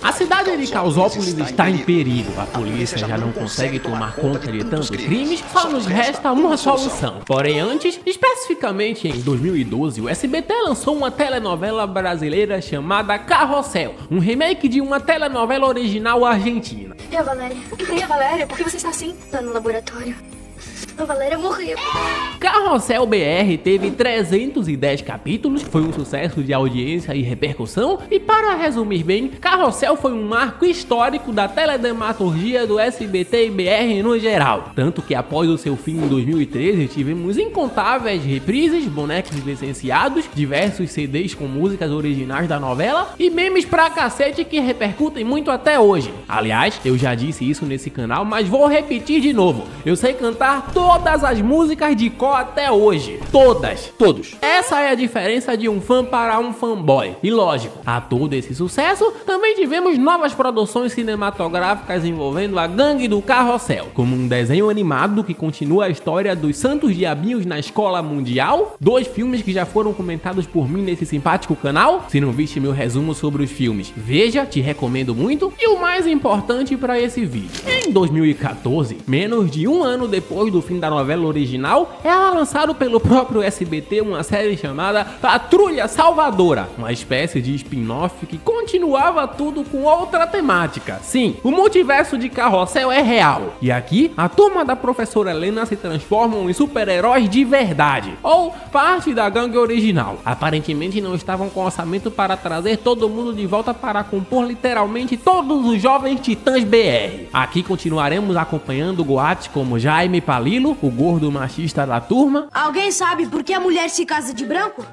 A cidade de Causópolis está em perigo, a polícia já não consegue tomar conta de tantos crimes, só nos resta uma solução. Porém antes, especificamente em 2012, o SBT lançou uma telenovela brasileira chamada Carrossel, um remake de uma telenovela original argentina. E a Valéria? E a Valéria? Por que você está assim? Tá no laboratório. A Valéria morreu. Carrossel BR teve 310 capítulos, foi um sucesso de audiência e repercussão, e para resumir bem, Carrossel foi um marco histórico da teledramaturgia do SBT e BR no geral. Tanto que após o seu fim em 2013, tivemos incontáveis reprises, bonecos licenciados, diversos CDs com músicas originais da novela e memes pra cacete que repercutem muito até hoje. Aliás, eu já disse isso nesse canal, mas vou repetir de novo. Eu sei cantar todas as músicas de cor até hoje. Todos. Essa é a diferença de um fã para um fanboy. E lógico, a todo esse sucesso, também tivemos novas produções cinematográficas envolvendo a gangue do Carrossel, como um desenho animado que continua a história dos Santos Diabinhos na Escola Mundial, 2 filmes que já foram comentados por mim nesse simpático canal. Se não viste meu resumo sobre os filmes, veja, te recomendo muito. E o mais importante para esse vídeo, em 2014, menos de um ano depois do fim da novela original, ela lançaram pelo próprio SBT uma série chamada Patrulha Salvadora, uma espécie de spin-off que continuava tudo com outra temática. Sim, o multiverso de Carrossel é real, e aqui a turma da professora Helena se transformam em super-heróis de verdade, ou parte da gangue original. Aparentemente não estavam com orçamento para trazer todo mundo de volta para compor literalmente todos os jovens titãs BR. Aqui continuaremos acompanhando Goats como Jaime Palilo, o gordo machista da turma. Alguém sabe por que a mulher se casa de branco?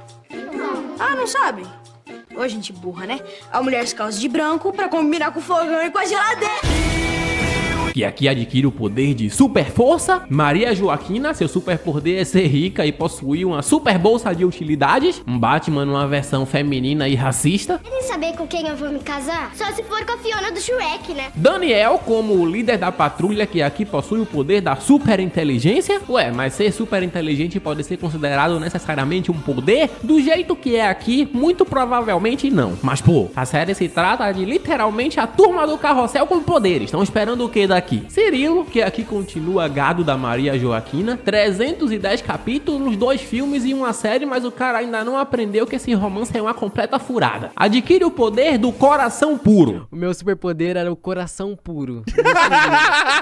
Ah, não sabe? Ô, gente burra, né? A mulher se casa de branco pra combinar com o fogão e com a geladeira. Que aqui adquire o poder de super força. Maria Joaquina, seu super poder é ser rica e possuir uma super bolsa de utilidades. Um Batman numa versão feminina e racista. Querem saber com quem eu vou me casar? Só se for com a Fiona do Shrek, né? Daniel como o líder da patrulha, que aqui possui o poder da super inteligência. Ué, mas ser super inteligente pode ser considerado necessariamente um poder? Do jeito que é aqui, muito provavelmente não. Mas pô, a série se trata de literalmente a turma do Carrossel com poderes. Estão esperando o que daqui? Cirilo, que aqui continua gado da Maria Joaquina, 310 capítulos, 2 filmes e uma série, mas o cara ainda não aprendeu que esse romance é uma completa furada. Adquire o poder do coração puro. O meu superpoder era o coração puro.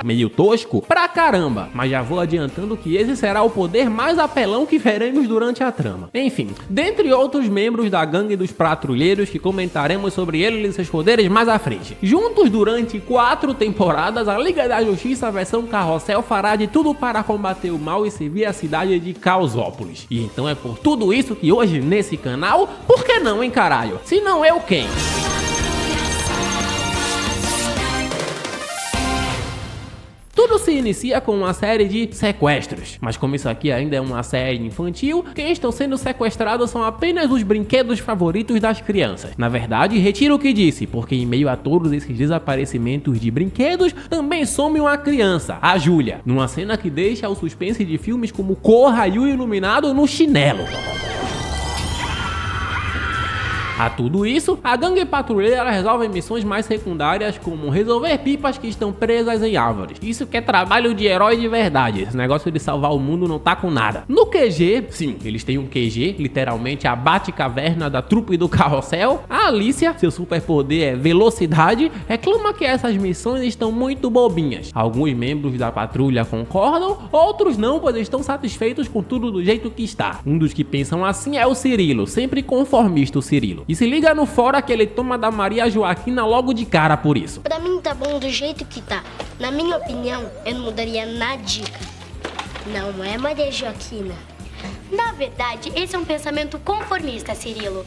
Meio tosco pra caramba, mas já vou adiantando que esse será o poder mais apelão que veremos durante a trama. Enfim, dentre outros membros da gangue dos patrulheiros que comentaremos sobre eles e seus poderes mais à frente. Juntos durante 4 temporadas, a Liga da Justiça versão Carrossel fará de tudo para combater o mal e servir a cidade de Causópolis. E então é por tudo isso que hoje nesse canal, por que não, hein, caralho? Se não eu, quem? Tudo se inicia com uma série de sequestros, mas como isso aqui ainda é uma série infantil, quem estão sendo sequestrados são apenas os brinquedos favoritos das crianças. Na verdade, retiro o que disse, porque em meio a todos esses desaparecimentos de brinquedos, também some uma criança, a Júlia, numa cena que deixa o suspense de filmes como Corra e o Iluminado no chinelo. A tudo isso, a gangue patrulheira resolve missões mais secundárias, como resolver pipas que estão presas em árvores. Isso que é trabalho de herói de verdade, esse negócio de salvar o mundo não tá com nada. No QG, sim, eles têm um QG, literalmente a Batcaverna da trupe do Carrossel. A Alicia, seu superpoder é velocidade, reclama que essas missões estão muito bobinhas. Alguns membros da patrulha concordam, outros não, pois estão satisfeitos com tudo do jeito que está. Um dos que pensam assim é o Cirilo, sempre conformista o Cirilo. E se liga no fora que ele toma da Maria Joaquina logo de cara por isso. Pra mim tá bom do jeito que tá. Na minha opinião, eu não mudaria nadica. Não é Maria Joaquina. Na verdade, esse é um pensamento conformista, Cirilo.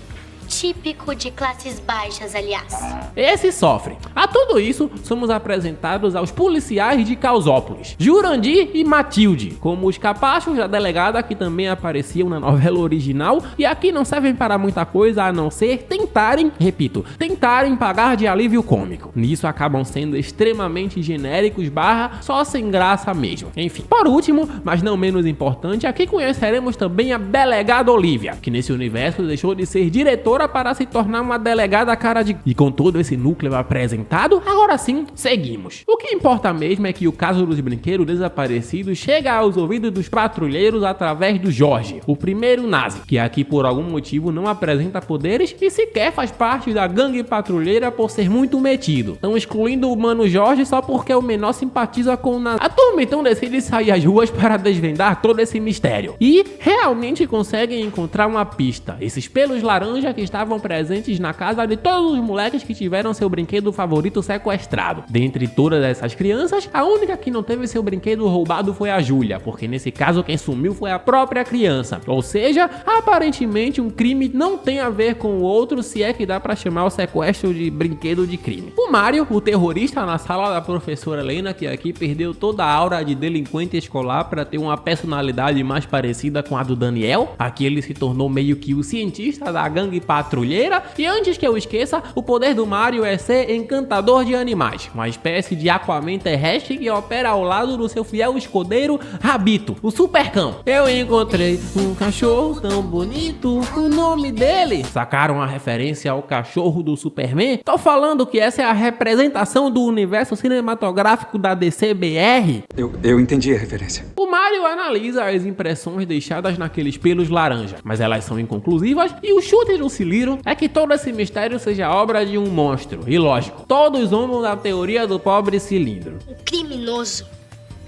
Típico de classes baixas, aliás. Esse sofre. A tudo isso, somos apresentados aos policiais de Causópolis, Jurandir e Matilde, como os capachos da delegada que também apareciam na novela original e aqui não servem para muita coisa a não ser tentarem pagar de alívio cômico. Nisso acabam sendo extremamente genéricos / só sem graça mesmo. Enfim, por último, mas não menos importante, aqui conheceremos também a delegada Olivia, que nesse universo deixou de ser diretora professora para se tornar uma delegada cara de... E com todo esse núcleo apresentado, agora sim, seguimos. O que importa mesmo é que o caso dos brinquedos desaparecidos chega aos ouvidos dos patrulheiros através do Jorge, o primeiro nazi, que aqui por algum motivo não apresenta poderes e sequer faz parte da gangue patrulheira por ser muito metido. Estão excluindo o Mano Jorge só porque o menor simpatiza com o nazi. A turma então decide sair às ruas para desvendar todo esse mistério. E realmente conseguem encontrar uma pista. Esses pelos laranja que estavam presentes na casa de todos os moleques que tiveram seu brinquedo favorito sequestrado. Dentre todas essas crianças, a única que não teve seu brinquedo roubado foi a Júlia, porque nesse caso quem sumiu foi a própria criança. Ou seja, aparentemente um crime não tem a ver com o outro, se é que dá pra chamar o sequestro de brinquedo de crime. O Mário, o terrorista na sala da professora Helena, que aqui perdeu toda a aura de delinquente escolar para ter uma personalidade mais parecida com a do Daniel. Aqui ele se tornou meio que o cientista da gangue patrulheira. E antes que eu esqueça, o poder do Mário é ser encantador de animais, uma espécie de Aquaman terrestre que opera ao lado do seu fiel escudeiro Rabito, o Supercão. Eu encontrei um cachorro tão bonito, o nome dele... Sacaram a referência ao cachorro do Superman? Tô falando que essa é a representação do universo cinematográfico da DCBR. Eu entendi a referência. O Mário analisa as impressões deixadas naqueles pelos laranja, mas elas são inconclusivas e o chute do Ciliro é que todo esse mistério seja obra de um monstro. E lógico, todos zombam da teoria do pobre cilindro. Um criminoso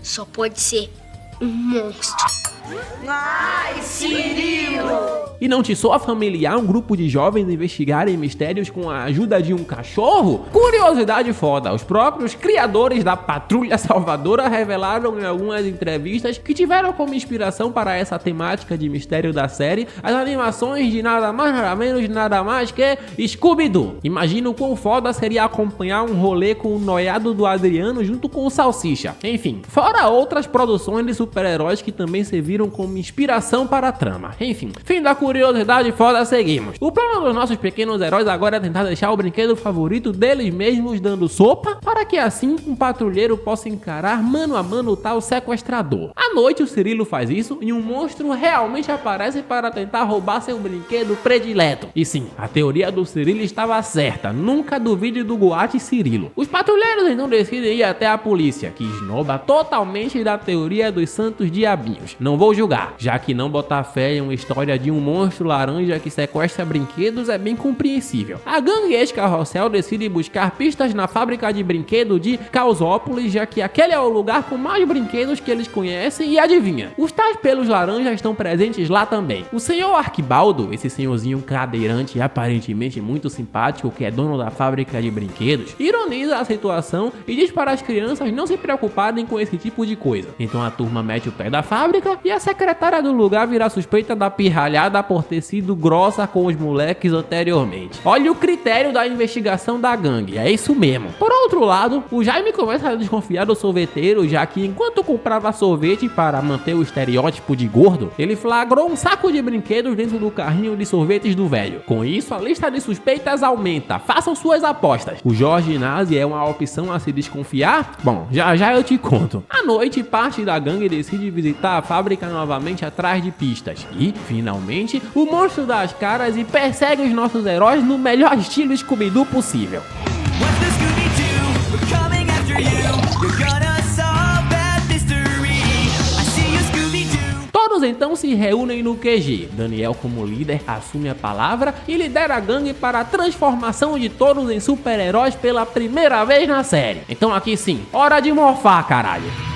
só pode ser um monstro. Ai, Cirilo! E não te soa familiar um grupo de jovens investigarem mistérios com a ajuda de um cachorro? Curiosidade foda, os próprios criadores da Patrulha Salvadora revelaram em algumas entrevistas que tiveram como inspiração para essa temática de mistério da série as animações de nada mais nada menos nada mais que Scooby-Doo. Imagina o quão foda seria acompanhar um rolê com o noiado do Adriano junto com o Salsicha. Enfim, fora outras produções de super-heróis que também serviram como inspiração para a trama. Enfim, fim da curiosidade foda, seguimos. O plano dos nossos pequenos heróis agora é tentar deixar o brinquedo favorito deles mesmos dando sopa, para que assim um patrulheiro possa encarar mano a mano o tal sequestrador. À noite o Cirilo faz isso e um monstro realmente aparece para tentar roubar seu brinquedo predileto. E sim, a teoria do Cirilo estava certa, nunca duvide do Goate Cirilo. Os patrulheiros então decidem ir até a polícia, que esnoba totalmente da teoria dos santos diabinhos. Não vou julgar, já que não botar fé em uma história de um monstro laranja que sequestra brinquedos é bem compreensível. A gangue ex-carrossel decide buscar pistas na fábrica de brinquedo de Causópolis, já que aquele é o lugar com mais brinquedos que eles conhecem e adivinha, os tais pelos laranjas estão presentes lá também. O senhor Arquibaldo, esse senhorzinho cadeirante e aparentemente muito simpático que é dono da fábrica de brinquedos, ironiza a situação e diz para as crianças não se preocuparem com esse tipo de coisa. Então a turma mete o pé da fábrica e a secretária do lugar vira suspeita da pirralhada por ter sido grossa com os moleques anteriormente. Olha o critério da investigação da gangue, é isso mesmo. Por outro lado, o Jaime começa a desconfiar do sorveteiro, já que enquanto comprava sorvete para manter o estereótipo de gordo, ele flagrou um saco de brinquedos dentro do carrinho de sorvetes do velho. Com isso, a lista de suspeitas aumenta. Façam suas apostas. O Jorge Nazi é uma opção a se desconfiar? Bom, já eu te conto. À noite, parte da gangue decide visitar a fábrica novamente atrás de pistas. E, finalmente, o monstro dá as caras e persegue os nossos heróis no melhor estilo Scooby-Doo possível. Todos então se reúnem no QG. Daniel, como líder, assume a palavra e lidera a gangue para a transformação de todos em super-heróis pela primeira vez na série. Então aqui sim, hora de morfar, caralho.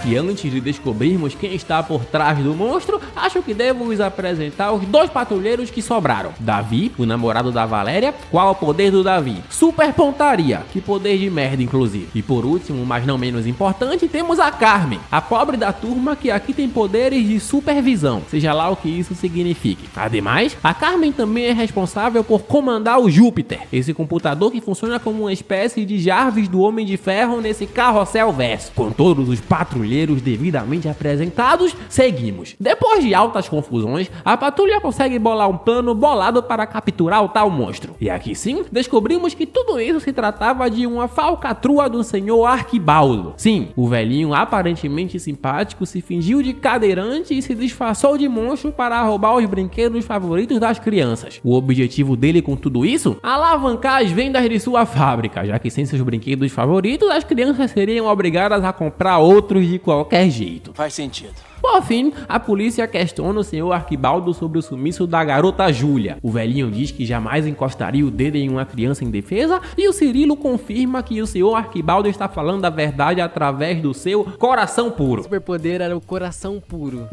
E antes de descobrirmos quem está por trás do monstro, acho que devo vos apresentar os dois patrulheiros que sobraram. Davi, o namorado da Valéria, qual o poder do Davi? Super pontaria, que poder de merda inclusive. E por último, mas não menos importante, temos a Carmen, a pobre da turma que aqui tem poderes de supervisão, seja lá o que isso signifique. Ademais, a Carmen também é responsável por comandar o Júpiter, esse computador que funciona como uma espécie de Jarvis do Homem de Ferro nesse carrossel verso, com todos os patrulheiros patrulheiros devidamente apresentados, seguimos. Depois de altas confusões, a patrulha consegue bolar um plano bolado para capturar o tal monstro. E aqui sim, descobrimos que tudo isso se tratava de uma falcatrua do senhor Arquibaldo. Sim, o velhinho aparentemente simpático se fingiu de cadeirante e se disfarçou de monstro para roubar os brinquedos favoritos das crianças. O objetivo dele com tudo isso? Alavancar as vendas de sua fábrica, já que sem seus brinquedos favoritos, as crianças seriam obrigadas a comprar outros de qualquer jeito. Faz sentido. Por fim, a polícia questiona o senhor Arquibaldo sobre o sumiço da garota Júlia. O velhinho diz que jamais encostaria o dedo em uma criança indefesa e o Cirilo confirma que o senhor Arquibaldo está falando a verdade através do seu coração puro. O superpoder era o coração puro.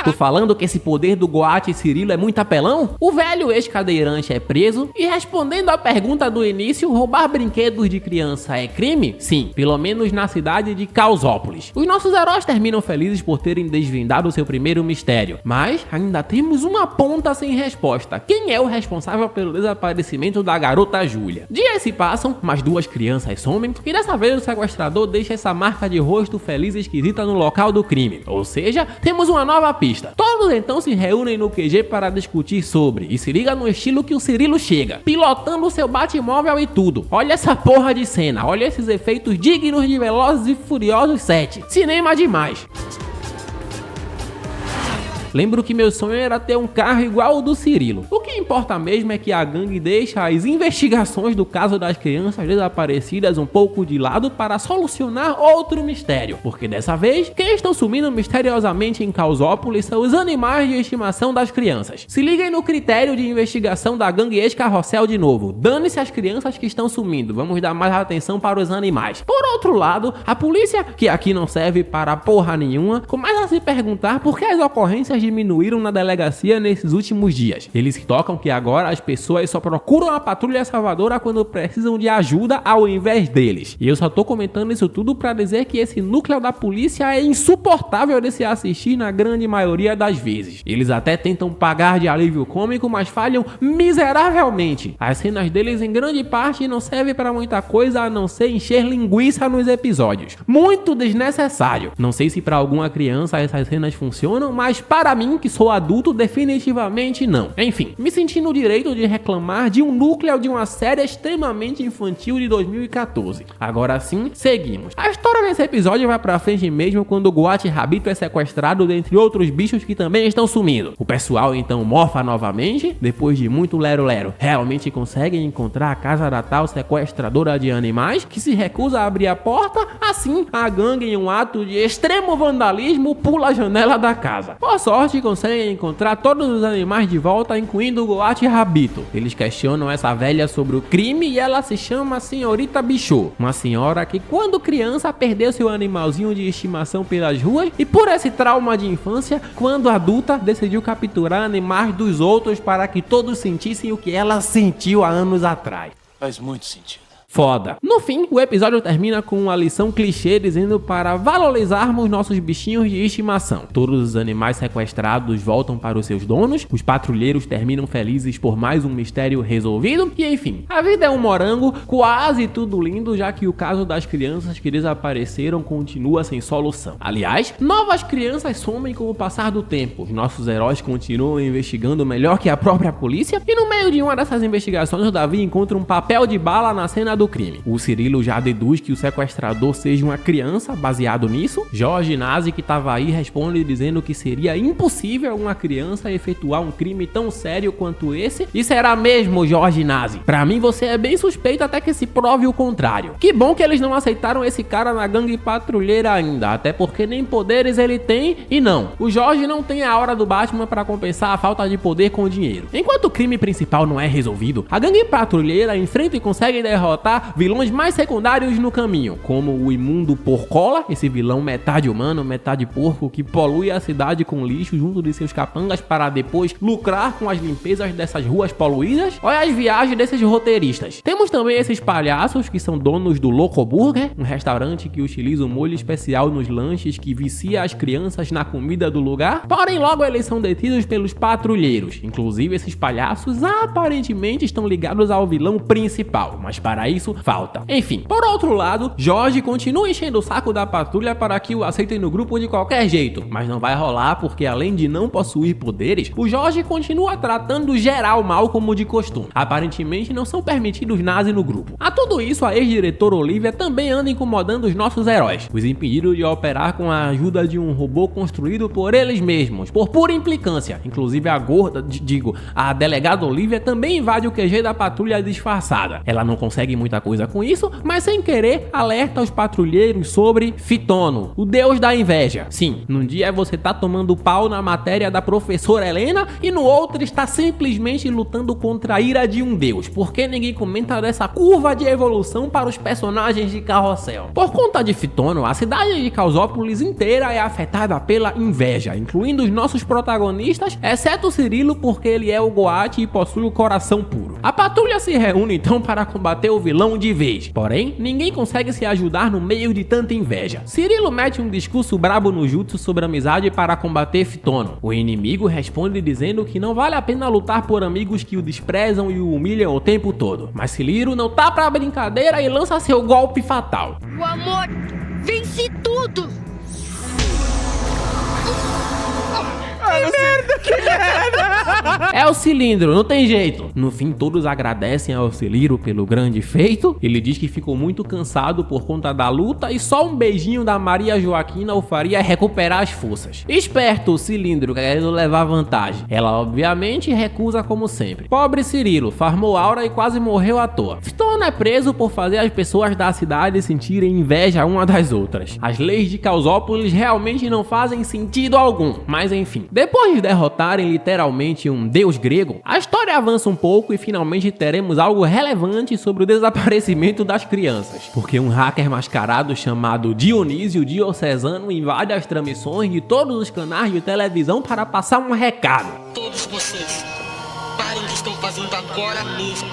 Tô falando que esse poder do Goate Cirilo é muito apelão? O velho ex-cadeirante é preso e, respondendo à pergunta do início, roubar brinquedos de criança é crime? Sim, pelo menos na cidade de Causópolis. Os nossos heróis terminam felizes por terem desvendado seu primeiro mistério, mas ainda temos uma ponta sem resposta. Quem é o responsável pelo desaparecimento da garota Júlia? Dias se passam, mas duas crianças somem e dessa vez o sequestrador deixa essa marca de rosto feliz e esquisita no local do crime. Ou seja, temos uma nova pista. Todos então se reúnem no QG para discutir sobre, e se liga no estilo que o Cirilo chega, pilotando seu Batmóvel e tudo. Olha essa porra de cena, olha esses efeitos dignos de Velozes e Furiosos 7. Cinema demais. Lembro que meu sonho era ter um carro igual o do Cirilo. O que importa mesmo é que a gangue deixa as investigações do caso das crianças desaparecidas um pouco de lado para solucionar outro mistério. Porque dessa vez, quem estão sumindo misteriosamente em Causópolis são os animais de estimação das crianças. Se liguem no critério de investigação da gangue ex-carrossel de novo. Dane-se as crianças que estão sumindo, vamos dar mais atenção para os animais. Por outro lado, a polícia, que aqui não serve para porra nenhuma, começa a se perguntar por que as ocorrências diminuíram na delegacia nesses últimos dias. Eles se tocam que agora as pessoas só procuram a patrulha salvadora quando precisam de ajuda ao invés deles. E eu só tô comentando isso tudo pra dizer que esse núcleo da polícia é insuportável de se assistir na grande maioria das vezes. Eles até tentam pagar de alívio cômico, mas falham miseravelmente. As cenas deles em grande parte não servem pra muita coisa a não ser encher linguiça nos episódios. Muito desnecessário. Não sei se pra alguma criança essas cenas funcionam, mas para mim, que sou adulto, definitivamente não. Enfim, me senti no direito de reclamar de um núcleo de uma série extremamente infantil de 2014. Agora sim, seguimos. A história nesse episódio vai pra frente mesmo quando o Goate Rabito é sequestrado dentre outros bichos que também estão sumindo. O pessoal então morfa novamente, depois de muito lero-lero. Realmente conseguem encontrar a casa da tal sequestradora de animais, que se recusa a abrir a porta. Assim, a gangue, em um ato de extremo vandalismo, pula a janela da casa. Por sorte, conseguem encontrar todos os animais de volta, incluindo o Goate Rabito. Eles questionam essa velha sobre o crime e ela se chama Senhorita Bichô, uma senhora que quando criança perdeu seu animalzinho de estimação pelas ruas e por esse trauma de infância, quando adulta decidiu capturar animais dos outros para que todos sentissem o que ela sentiu há anos atrás. Faz muito sentido. Foda. No fim, o episódio termina com uma lição clichê dizendo para valorizarmos nossos bichinhos de estimação. Todos os animais sequestrados voltam para os seus donos, os patrulheiros terminam felizes por mais um mistério resolvido e enfim, a vida é um morango, quase tudo lindo, já que o caso das crianças que desapareceram continua sem solução. Aliás, novas crianças somem com o passar do tempo. Os nossos heróis continuam investigando melhor que a própria polícia e no meio de uma dessas investigações o Davi encontra um papel de bala na cena do crime. O Cirilo já deduz que o sequestrador seja uma criança. Baseado nisso, Jorge Nazi, que estava aí, responde dizendo que seria impossível uma criança efetuar um crime tão sério quanto esse. E será mesmo, Jorge Nazi? Pra mim você é bem suspeito até que se prove o contrário. Que bom que eles não aceitaram esse cara na gangue patrulheira ainda, até porque nem poderes ele tem. E não, o Jorge não tem a hora do Batman para compensar a falta de poder com dinheiro. Enquanto o crime principal não é resolvido, a gangue patrulheira enfrenta e consegue derrotar vilões mais secundários no caminho, como o imundo Porcola, esse vilão metade humano, metade porco, que polui a cidade com lixo junto de seus capangas para depois lucrar com as limpezas dessas ruas poluídas. Olha as viagens desses roteiristas. Temos também esses palhaços que são donos do Loco Burger, um restaurante que utiliza um molho especial nos lanches que vicia as crianças na comida do lugar, porém logo eles são detidos pelos patrulheiros. Inclusive esses palhaços aparentemente estão ligados ao vilão principal, mas para isso isso falta. Enfim, por outro lado, Jorge continua enchendo o saco da patrulha para que o aceitem no grupo de qualquer jeito, mas não vai rolar porque além de não possuir poderes, o Jorge continua tratando geral mal como de costume. Aparentemente não são permitidos nazis no grupo. A tudo isso, a ex-diretora Olivia também anda incomodando os nossos heróis, os impedindo de operar com a ajuda de um robô construído por eles mesmos, por pura implicância. Inclusive a delegada Olivia também invade o QG da patrulha disfarçada. Ela não consegue muita coisa com isso, mas sem querer alerta os patrulheiros sobre Fitono, o deus da inveja. Sim, num dia você tá tomando pau na matéria da professora Helena e no outro está simplesmente lutando contra a ira de um deus. Por que ninguém comenta dessa curva de evolução para os personagens de Carrossel? Por conta de Fitono, a cidade de Causópolis inteira é afetada pela inveja, incluindo os nossos protagonistas, exceto Cirilo porque ele é o Goate e possui o coração puro. A patrulha se reúne então para combater o vilão de vez, porém ninguém consegue se ajudar no meio de tanta inveja. Cirilo mete um discurso brabo no jutsu sobre amizade para combater Fitono. O inimigo responde dizendo que não vale a pena lutar por amigos que o desprezam e o humilham o tempo todo, mas Cirilo não tá pra brincadeira e lança seu golpe fatal. O amor vence tudo! É o cilindro, não tem jeito. No fim, todos agradecem ao Cilindro pelo grande feito. Ele diz que ficou muito cansado por conta da luta e só um beijinho da Maria Joaquina o faria recuperar as forças. Esperto o Cilindro, querendo levar vantagem. Ela obviamente recusa como sempre. Pobre Cirilo, farmou aura e quase morreu à toa. Fitono é preso por fazer as pessoas da cidade sentirem inveja uma das outras. As leis de Causópolis realmente não fazem sentido algum, mas enfim. Depois de derrotarem literalmente um deus grego, a história avança um pouco e finalmente teremos algo relevante sobre o desaparecimento das crianças, porque um hacker mascarado chamado Dionísio Diocesano invade as transmissões de todos os canais de televisão para passar um recado. Todos vocês, parem o que estão fazendo agora mesmo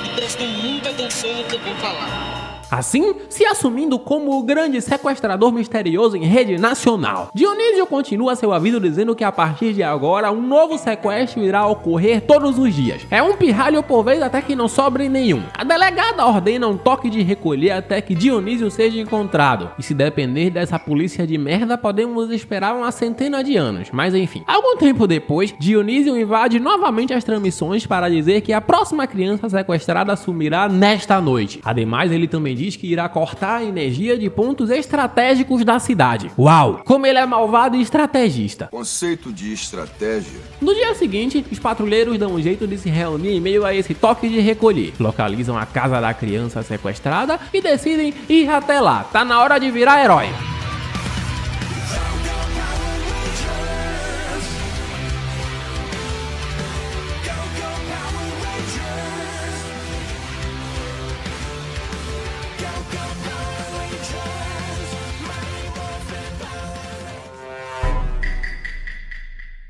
e prestem muita atenção no que eu vou falar. Assim, se assumindo como o grande sequestrador misterioso em rede nacional. Dionísio continua seu aviso dizendo que a partir de agora um novo sequestro irá ocorrer todos os dias. É um pirralho por vez até que não sobre nenhum. A delegada ordena um toque de recolher até que Dionísio seja encontrado. E se depender dessa polícia de merda, podemos esperar uma centena de anos. Mas enfim. Algum tempo depois, Dionísio invade novamente as transmissões para dizer que a próxima criança sequestrada sumirá nesta noite. Ademais, ele também diz que irá cortar a energia de pontos estratégicos da cidade. Uau! Como ele é malvado e estrategista. Conceito de estratégia. No dia seguinte, os patrulheiros dão um jeito de se reunir em meio a esse toque de recolher. Localizam a casa da criança sequestrada e decidem ir até lá. Tá na hora de virar herói.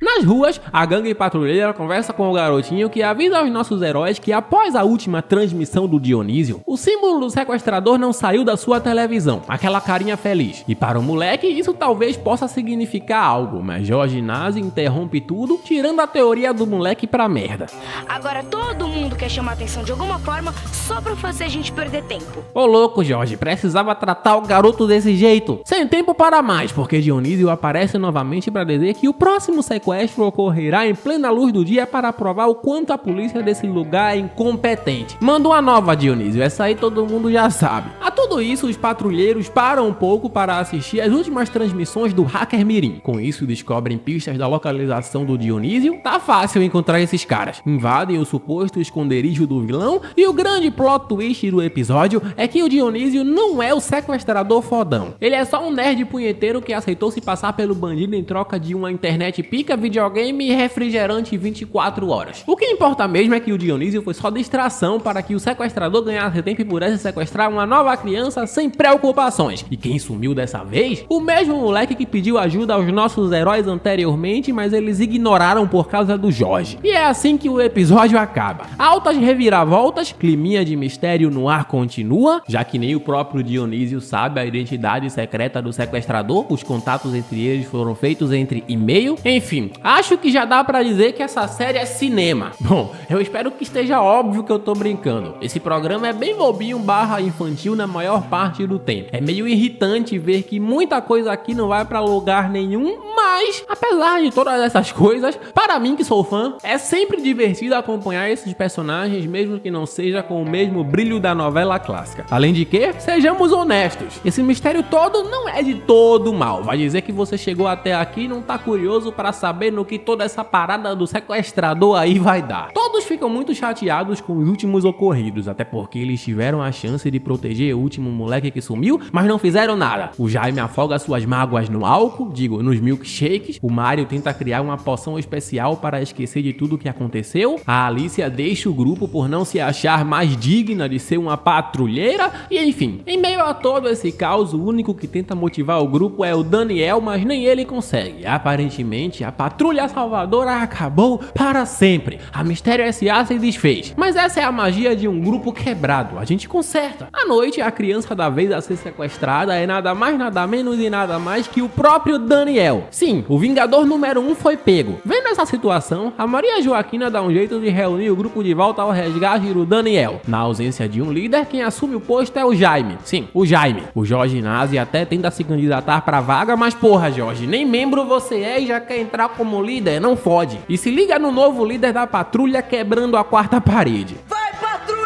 Nas ruas, a gangue patrulheira conversa com o garotinho que avisa aos nossos heróis que após a última transmissão do Dionísio, o símbolo do sequestrador não saiu da sua televisão, aquela carinha feliz. E para o moleque isso talvez possa significar algo, mas Jorge Nazi interrompe tudo, tirando a teoria do moleque pra merda. Agora todo mundo quer chamar atenção de alguma forma só pra fazer a gente perder tempo. Ô louco, Jorge, precisava tratar o garoto desse jeito. Sem tempo para mais, porque Dionísio aparece novamente para dizer que o próximo sequestro ocorrerá em plena luz do dia para provar o quanto a polícia desse lugar é incompetente. Manda uma nova, Dionísio, essa aí todo mundo já sabe. A tudo isso, os patrulheiros param um pouco para assistir as últimas transmissões do Hacker Mirim. Com isso, descobrem pistas da localização do Dionísio. Tá fácil encontrar esses caras. Invadem o suposto esconderijo do vilão e o grande plot twist do episódio é que o Dionísio não é o sequestrador fodão. Ele é só um nerd punheteiro que aceitou se passar pelo bandido em troca de uma internet pica, videogame e refrigerante 24 horas. O que importa mesmo é que o Dionísio foi só distração para que o sequestrador ganhasse tempo e pudesse sequestrar uma nova criança segurança sem preocupações. E quem sumiu dessa vez? O mesmo moleque que pediu ajuda aos nossos heróis anteriormente, mas eles ignoraram por causa do Jorge. E é assim que o episódio acaba. Altas reviravoltas, climinha de mistério no ar continua, já que nem o próprio Dionísio sabe a identidade secreta do sequestrador, os contatos entre eles foram feitos entre e-mail. Enfim, acho que já dá pra dizer que essa série é cinema. Bom, eu espero que esteja óbvio que eu tô brincando. Esse programa é bem bobinho / infantil na maior parte do tempo. É meio irritante ver que muita coisa aqui não vai pra lugar nenhum, mas apesar de todas essas coisas, para mim que sou fã, é sempre divertido acompanhar esses personagens, mesmo que não seja com o mesmo brilho da novela clássica. Além de que, sejamos honestos, esse mistério todo não é de todo mal. Vai dizer que você chegou até aqui e não tá curioso para saber no que toda essa parada do sequestrador aí vai dar. Todos ficam muito chateados com os últimos ocorridos, até porque eles tiveram a chance de proteger o último moleque que sumiu, mas não fizeram nada. O Jaime afoga suas mágoas no álcool, nos milkshakes. O Mário tenta criar uma poção especial para esquecer de tudo que aconteceu. A Alicia deixa o grupo por não se achar mais digna de ser uma patrulheira. E enfim, em meio a todo esse caos, o único que tenta motivar o grupo é o Daniel, mas nem ele consegue. Aparentemente, a Patrulha Salvadora acabou para sempre. A Mistério S.A. se desfez. Mas essa é a magia de um grupo quebrado. A gente conserta. À noite, a criança da vez a ser sequestrada é nada mais, nada menos e nada mais que o próprio Daniel. Sim, o Vingador número 1 foi pego. Vendo essa situação, a Maria Joaquina dá um jeito de reunir o grupo de volta ao resgate do Daniel. Na ausência de um líder, quem assume o posto é o Jaime. Sim, o Jaime. O Jorge Nazi até tenta se candidatar pra vaga, mas porra, Jorge, nem membro você é e já quer entrar como líder? Não fode. E se liga no novo líder da patrulha quebrando a quarta parede. Vai, patrulha!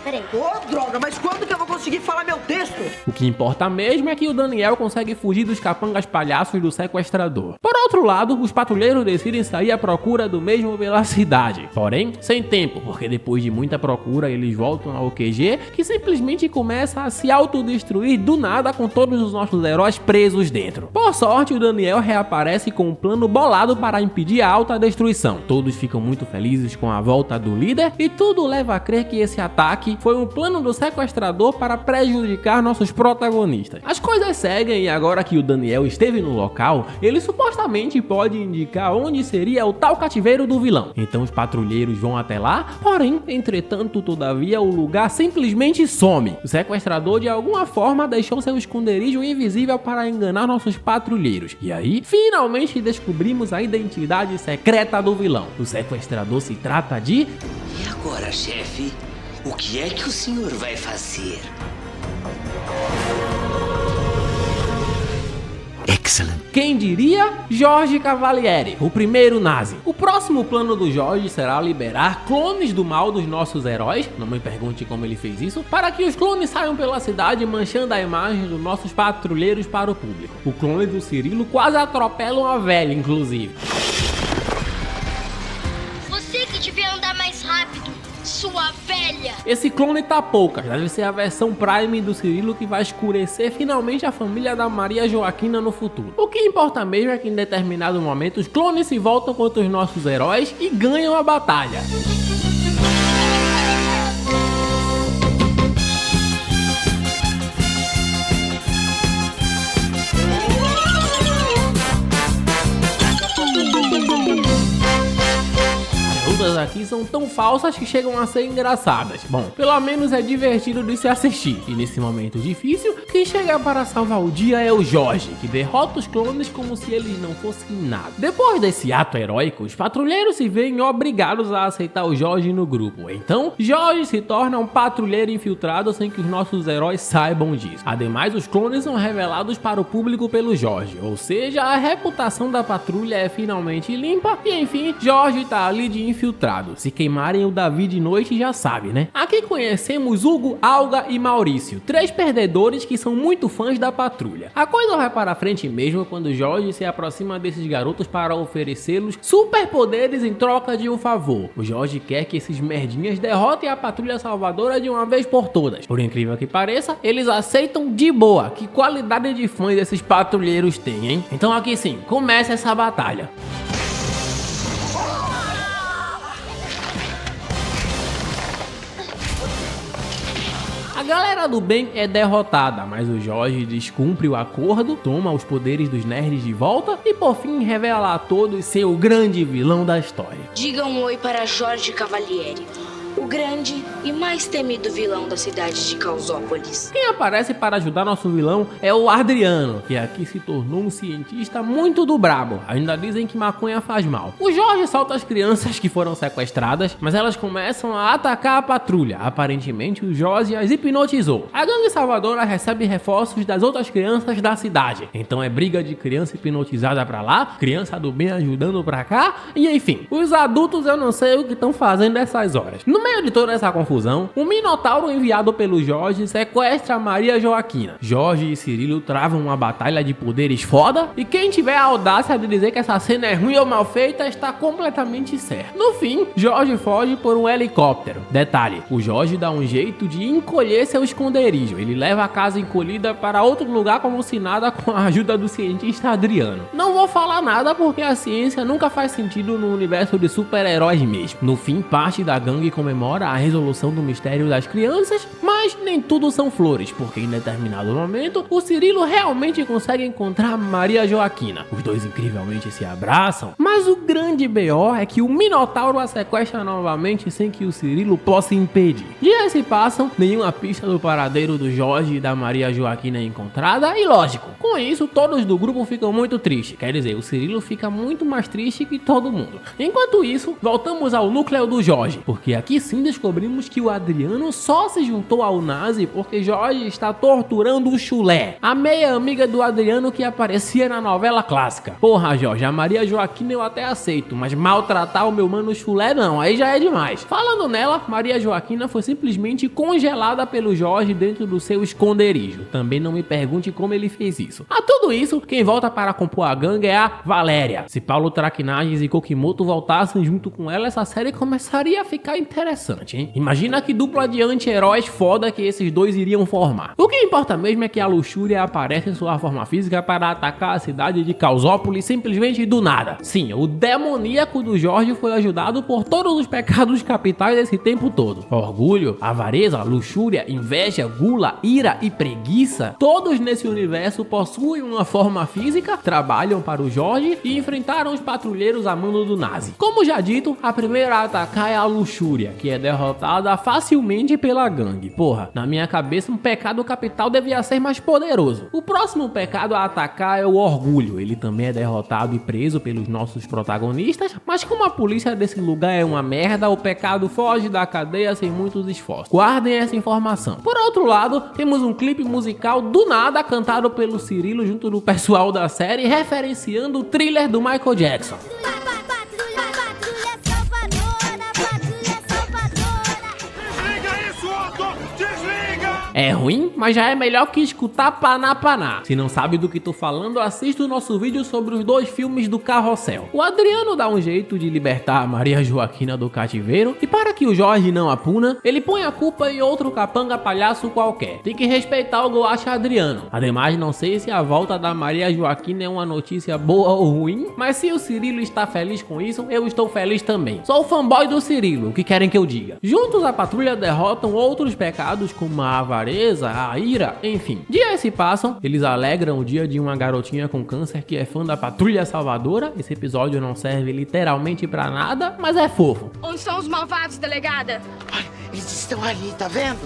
Peraí. Ô, droga, mas quando que eu vou conseguir falar meu texto? O que importa mesmo é que o Daniel consegue fugir dos capangas palhaços do sequestrador. Por outro lado, os patrulheiros decidem sair à procura do mesmo pela cidade. Porém, sem tempo, porque depois de muita procura, eles voltam ao QG, que simplesmente começa a se autodestruir do nada com todos os nossos heróis presos dentro. Por sorte, o Daniel reaparece com um plano bolado para impedir a autodestruição. Todos ficam muito felizes com a volta do líder e tudo leva a crer que esse ataque foi um plano do sequestrador para prejudicar nossos protagonistas. As coisas seguem e agora que o Daniel esteve no local, ele supostamente pode indicar onde seria o tal cativeiro do vilão. Então os patrulheiros vão até lá, porém, entretanto, todavia, o lugar simplesmente some. O sequestrador de alguma forma deixou seu esconderijo invisível para enganar nossos patrulheiros. E aí, finalmente descobrimos a identidade secreta do vilão. O sequestrador se trata de... E agora, chefe? O que é que o senhor vai fazer? Excellent. Quem diria? Jorge Cavalieri, o primeiro nazi. O próximo plano do Jorge será liberar clones do mal dos nossos heróis, não me pergunte como ele fez isso, para que os clones saiam pela cidade manchando a imagem dos nossos patrulheiros para o público. O clone do Cirilo quase atropela uma velha, inclusive. Você que devia andar mais rápido, sua velha! Esse clone tá poucas, deve ser a versão Prime do Cirilo que vai escurecer finalmente a família da Maria Joaquina no futuro. O que importa mesmo é que em determinado momento os clones se voltam contra os nossos heróis e ganham a batalha. Aqui são tão falsas que chegam a ser engraçadas. Bom, pelo menos é divertido de se assistir. E nesse momento difícil, quem chega para salvar o dia é o Jorge, que derrota os clones como se eles não fossem nada. Depois desse ato heróico, os patrulheiros se veem obrigados a aceitar o Jorge no grupo. Então, Jorge se torna um patrulheiro infiltrado sem que os nossos heróis saibam disso. Ademais, os clones são revelados para o público pelo Jorge, ou seja, a reputação da patrulha é finalmente limpa e enfim, Jorge tá ali de infiltrado. Se queimarem o Davi de noite já sabe, né? Aqui conhecemos Hugo, Alga e Maurício, 3 perdedores que são muito fãs da patrulha. A coisa vai para frente mesmo quando Jorge se aproxima desses garotos para oferecê-los superpoderes em troca de um favor. O Jorge quer que esses merdinhas derrotem a Patrulha Salvadora de uma vez por todas. Por incrível que pareça, eles aceitam de boa. Que qualidade de fãs esses patrulheiros têm, hein? Então aqui sim, começa essa batalha. A galera do bem é derrotada, mas o Jorge descumpre o acordo, toma os poderes dos nerds de volta e por fim revela a todos ser o grande vilão da história. Diga um oi para Jorge Cavalieri, o grande e mais temido vilão da cidade de Causópolis. Quem aparece para ajudar nosso vilão é o Adriano, que aqui se tornou um cientista muito do brabo. Ainda dizem que maconha faz mal. O Jorge solta as crianças que foram sequestradas, mas elas começam a atacar a patrulha. Aparentemente o Jorge as hipnotizou. A gangue salvadora recebe reforços das outras crianças da cidade. Então é briga de criança hipnotizada pra lá, criança do bem ajudando pra cá, e enfim. Os adultos eu não sei o que estão fazendo nessas horas. No meio de toda essa confusão, um Minotauro enviado pelo Jorge sequestra Maria Joaquina. Jorge e Cirilo travam uma batalha de poderes foda, e quem tiver a audácia de dizer que essa cena é ruim ou mal feita está completamente certo. No fim, Jorge foge por um helicóptero. Detalhe, o Jorge dá um jeito de encolher seu esconderijo. Ele leva a casa encolhida para outro lugar como se nada, com a ajuda do cientista Adriano. Não vou falar nada porque a ciência nunca faz sentido no universo de super-heróis mesmo. No fim, parte da gangue comemora a resolução do mistério das crianças, mas nem tudo são flores, porque em determinado momento o Cirilo realmente consegue encontrar Maria Joaquina. Os dois incrivelmente se abraçam, mas o grande BO é que o Minotauro a sequestra novamente sem que o Cirilo possa impedir. Dias se passam, nenhuma pista do paradeiro do Jorge e da Maria Joaquina é encontrada e lógico, com isso todos do grupo ficam muito tristes, quer dizer, o Cirilo fica muito mais triste que todo mundo. Enquanto isso, voltamos ao núcleo do Jorge, porque aqui sim descobrimos que o Adriano só se juntou ao Nazi porque Jorge está torturando o Chulé, a meia amiga do Adriano que aparecia na novela clássica. Porra, Jorge, a Maria Joaquina eu até aceito, mas maltratar o meu mano Chulé não, aí já é demais. Falando nela, Maria Joaquina foi simplesmente congelada pelo Jorge dentro do seu esconderijo. Também não me pergunte como ele fez isso. A tudo isso, quem volta para compor a gangue é a Valéria. Se Paulo Traquinagens e Kokimoto voltassem junto com ela, essa série começaria a ficar interessante, hein? Imagina que dupla de anti-heróis foda que esses dois iriam formar. O que importa mesmo é que a Luxúria aparece em sua forma física para atacar a cidade de Causópolis simplesmente do nada. Sim, o demoníaco do Jorge foi ajudado por todos os pecados capitais esse tempo todo. Orgulho, avareza, luxúria, inveja, gula, ira e preguiça, todos nesse universo possuem uma forma física, trabalham para o Jorge e enfrentaram os patrulheiros a mando do Nazi. Como já dito, a primeira a atacar é a Luxúria, que é derrotada facilmente pela gangue. Porra, na minha cabeça um pecado capital devia ser mais poderoso. O próximo pecado a atacar é o Orgulho. Ele também é derrotado e preso pelos nossos protagonistas, mas como a polícia desse lugar é uma merda, o pecado foge da cadeia sem muitos esforços. Guardem essa informação. Por outro lado, temos um clipe musical do nada cantado pelo Cirilo junto do pessoal da série, referenciando o Thriller do Michael Jackson. É ruim, mas já é melhor que escutar Paná Paná. Se não sabe do que tô falando, assista o nosso vídeo sobre os dois filmes do Carrossel. O Adriano dá um jeito de libertar a Maria Joaquina do cativeiro, e para que o Jorge não a puna, ele põe a culpa em outro capanga palhaço qualquer. Tem que respeitar o Guaxa Adriano. Ademais, não sei se a volta da Maria Joaquina é uma notícia boa ou ruim, mas se o Cirilo está feliz com isso, eu estou feliz também. Sou o fanboy do Cirilo, o que querem que eu diga? Juntos a patrulha derrotam outros pecados como a avareza, a ira, enfim. Dias se passam, eles alegram o dia de uma garotinha com câncer que é fã da Patrulha Salvadora. Esse episódio não serve literalmente pra nada, mas é fofo. Onde estão os malvados, delegada? Ai, eles estão ali, tá vendo?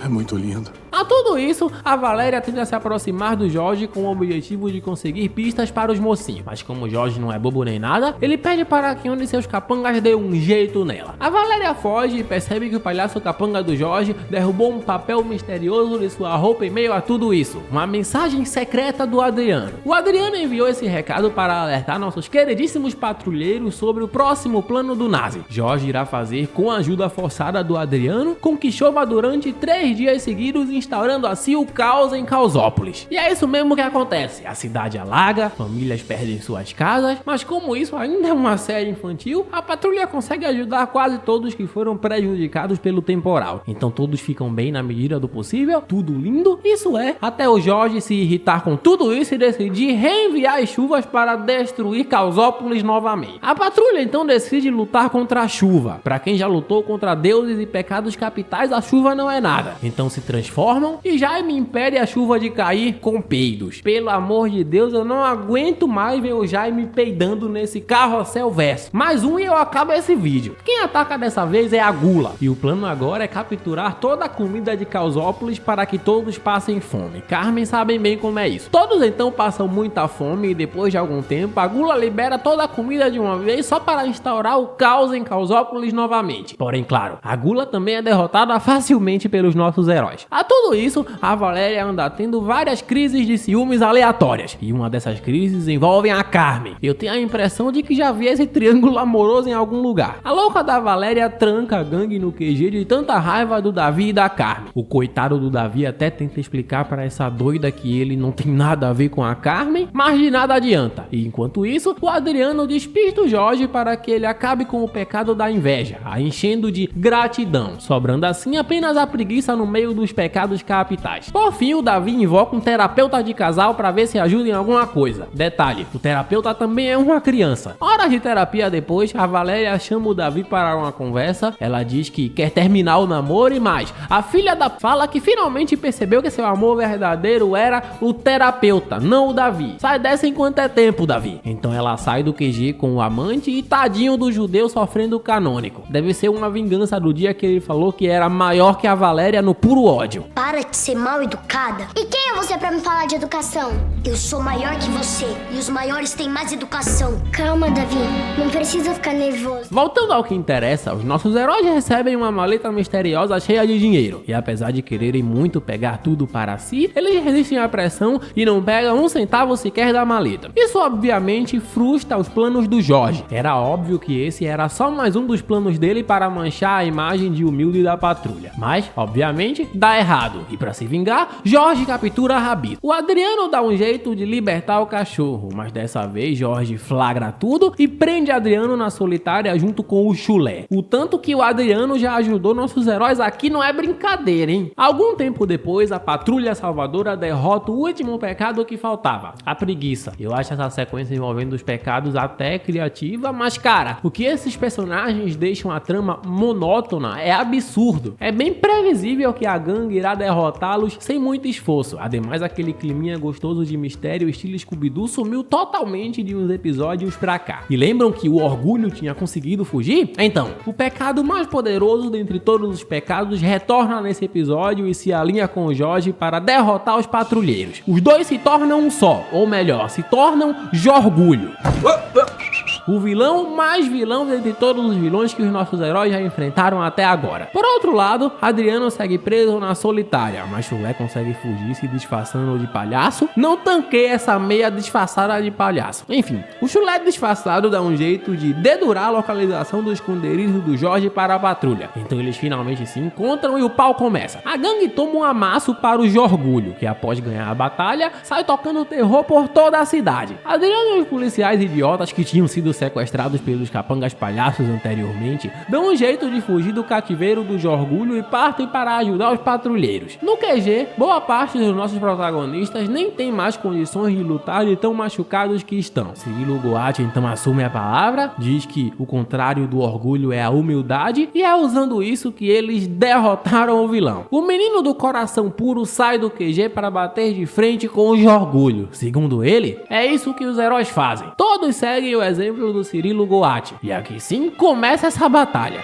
É muito lindo. A tudo isso, a Valéria tenta se aproximar do Jorge com o objetivo de conseguir pistas para os mocinhos, mas como o Jorge não é bobo nem nada, ele pede para que um de seus capangas dê um jeito nela. A Valéria foge e percebe que o palhaço capanga do Jorge derrubou um papel misterioso de sua roupa em meio a tudo isso, uma mensagem secreta do Adriano. O Adriano enviou esse recado para alertar nossos queridíssimos patrulheiros sobre o próximo plano do Nazi. Jorge irá fazer com a ajuda forçada do Adriano com que chova durante 3 dias seguidos instaurando assim o caos em Caosópolis. E é isso mesmo que acontece, a cidade alaga, famílias perdem suas casas, mas como isso ainda é uma série infantil, a patrulha consegue ajudar quase todos que foram prejudicados pelo temporal. Então todos ficam bem na medida do possível, tudo lindo, isso é, até o Jorge se irritar com tudo isso e decidir reenviar as chuvas para destruir Caosópolis novamente. A patrulha então decide lutar contra a chuva. Para quem já lutou contra deuses e pecados capitais, a chuva não é nada. Então se transformam e Jaime impede a chuva de cair com peidos. Pelo amor de Deus, eu não aguento mais ver o Jaime peidando nesse carrossel verso. Mais um e eu acabo esse vídeo. Quem ataca dessa vez é a Gula. E o plano agora é capturar toda a comida de Caosópolis para que todos passem fome. Carmen sabem bem como é isso. Todos então passam muita fome e depois de algum tempo a Gula libera toda a comida de uma vez só para instaurar o caos em Caosópolis novamente. Porém, claro, a Gula também é derrotada facilmente pelos nossos heróis. A tudo isso, a Valéria anda tendo várias crises de ciúmes aleatórias. E uma dessas crises envolve a Carmen. Eu tenho a impressão de que já vi esse triângulo amoroso em algum lugar. A louca da Valéria tranca a gangue no QG de tanta raiva do Davi e da Carmen. O coitado do Davi até tenta explicar para essa doida que ele não tem nada a ver com a Carmen, mas de nada adianta. E enquanto isso, o Adriano despista o Jorge para que ele acabe com o pecado da inveja, a enchendo de gratidão, sobrando assim apenas a preguiça no meio dos pecados capitais. Por fim, o Davi invoca um terapeuta de casal para ver se ajuda em alguma coisa. Detalhe, o terapeuta também é uma criança. Horas de terapia depois, a Valéria chama o Davi para uma conversa. Ela diz que quer terminar o namoro e mais. A filha da fala que finalmente percebeu que seu amor verdadeiro era o terapeuta, não o Davi. Sai dessa enquanto é tempo, Davi. Então ela sai do QG com o amante e tadinho do judeu sofrendo o canônico. Deve ser uma vingança do dia que ele falou que era maior que a Valéria no puro ódio. Para de ser mal educada. E quem é você pra me falar de educação? Eu sou maior que você e os maiores têm mais educação. Calma, Davi. Não precisa ficar nervoso. Voltando ao que interessa, os nossos heróis recebem uma maleta misteriosa cheia de dinheiro. E apesar de quererem muito pegar tudo para si, eles resistem à pressão e não pegam um centavo sequer da maleta. Isso obviamente frustra os planos do Jorge. Era óbvio que esse era só mais um dos planos dele para manchar a imagem de humilde da patrulha. Mas, obviamente, dá errado. E para se vingar, Jorge captura Rabito. O Adriano dá um jeito de libertar o cachorro, mas dessa vez Jorge flagra tudo e prende Adriano na solitária junto com o Chulé. O tanto que o Adriano já ajudou nossos heróis aqui não é brincadeira, hein? Algum tempo depois, a patrulha salvadora derrota o último pecado que faltava, a preguiça. Eu acho essa sequência envolvendo os pecados até criativa, mas cara, o que esses personagens deixam a trama monótona é absurdo. É bem previsível que a gangue irá derrotá-los sem muito esforço. Ademais, aquele climinha gostoso de mistério estilo Scooby-Doo sumiu totalmente de uns episódios pra cá. E lembram que o orgulho tinha conseguido fugir? Então, o pecado mais poderoso dentre todos os pecados retorna nesse episódio e se alinha com o Jorge para derrotar os patrulheiros. Os dois se tornam um só, ou melhor, se tornam Jorgulho. O vilão mais vilão dentre todos os vilões que os nossos heróis já enfrentaram até agora. Por outro lado, Adriano segue preso na solitária, mas Chulé consegue fugir se disfarçando de palhaço. Não tanquei essa meia disfarçada de palhaço. Enfim, o Chulé disfarçado dá um jeito de dedurar a localização do esconderijo do Jorge para a patrulha. Então eles finalmente se encontram e o pau começa. A gangue toma um amasso para o Jorgulho, que após ganhar a batalha, sai tocando terror por toda a cidade. Adriano e os policiais idiotas que tinham sido sequestrados pelos capangas palhaços anteriormente, dão um jeito de fugir do cativeiro do Jorgulho e partem para ajudar os patrulheiros. No QG, boa parte dos nossos protagonistas nem tem mais condições de lutar de tão machucados que estão. Cirilo Goatti então assume a palavra, diz que o contrário do orgulho é a humildade e é usando isso que eles derrotaram o vilão. O menino do coração puro sai do QG para bater de frente com o Jorgulho. Segundo ele, é isso que os heróis fazem. Todos seguem o exemplo do Cirilo Goatti. E aqui sim começa essa batalha.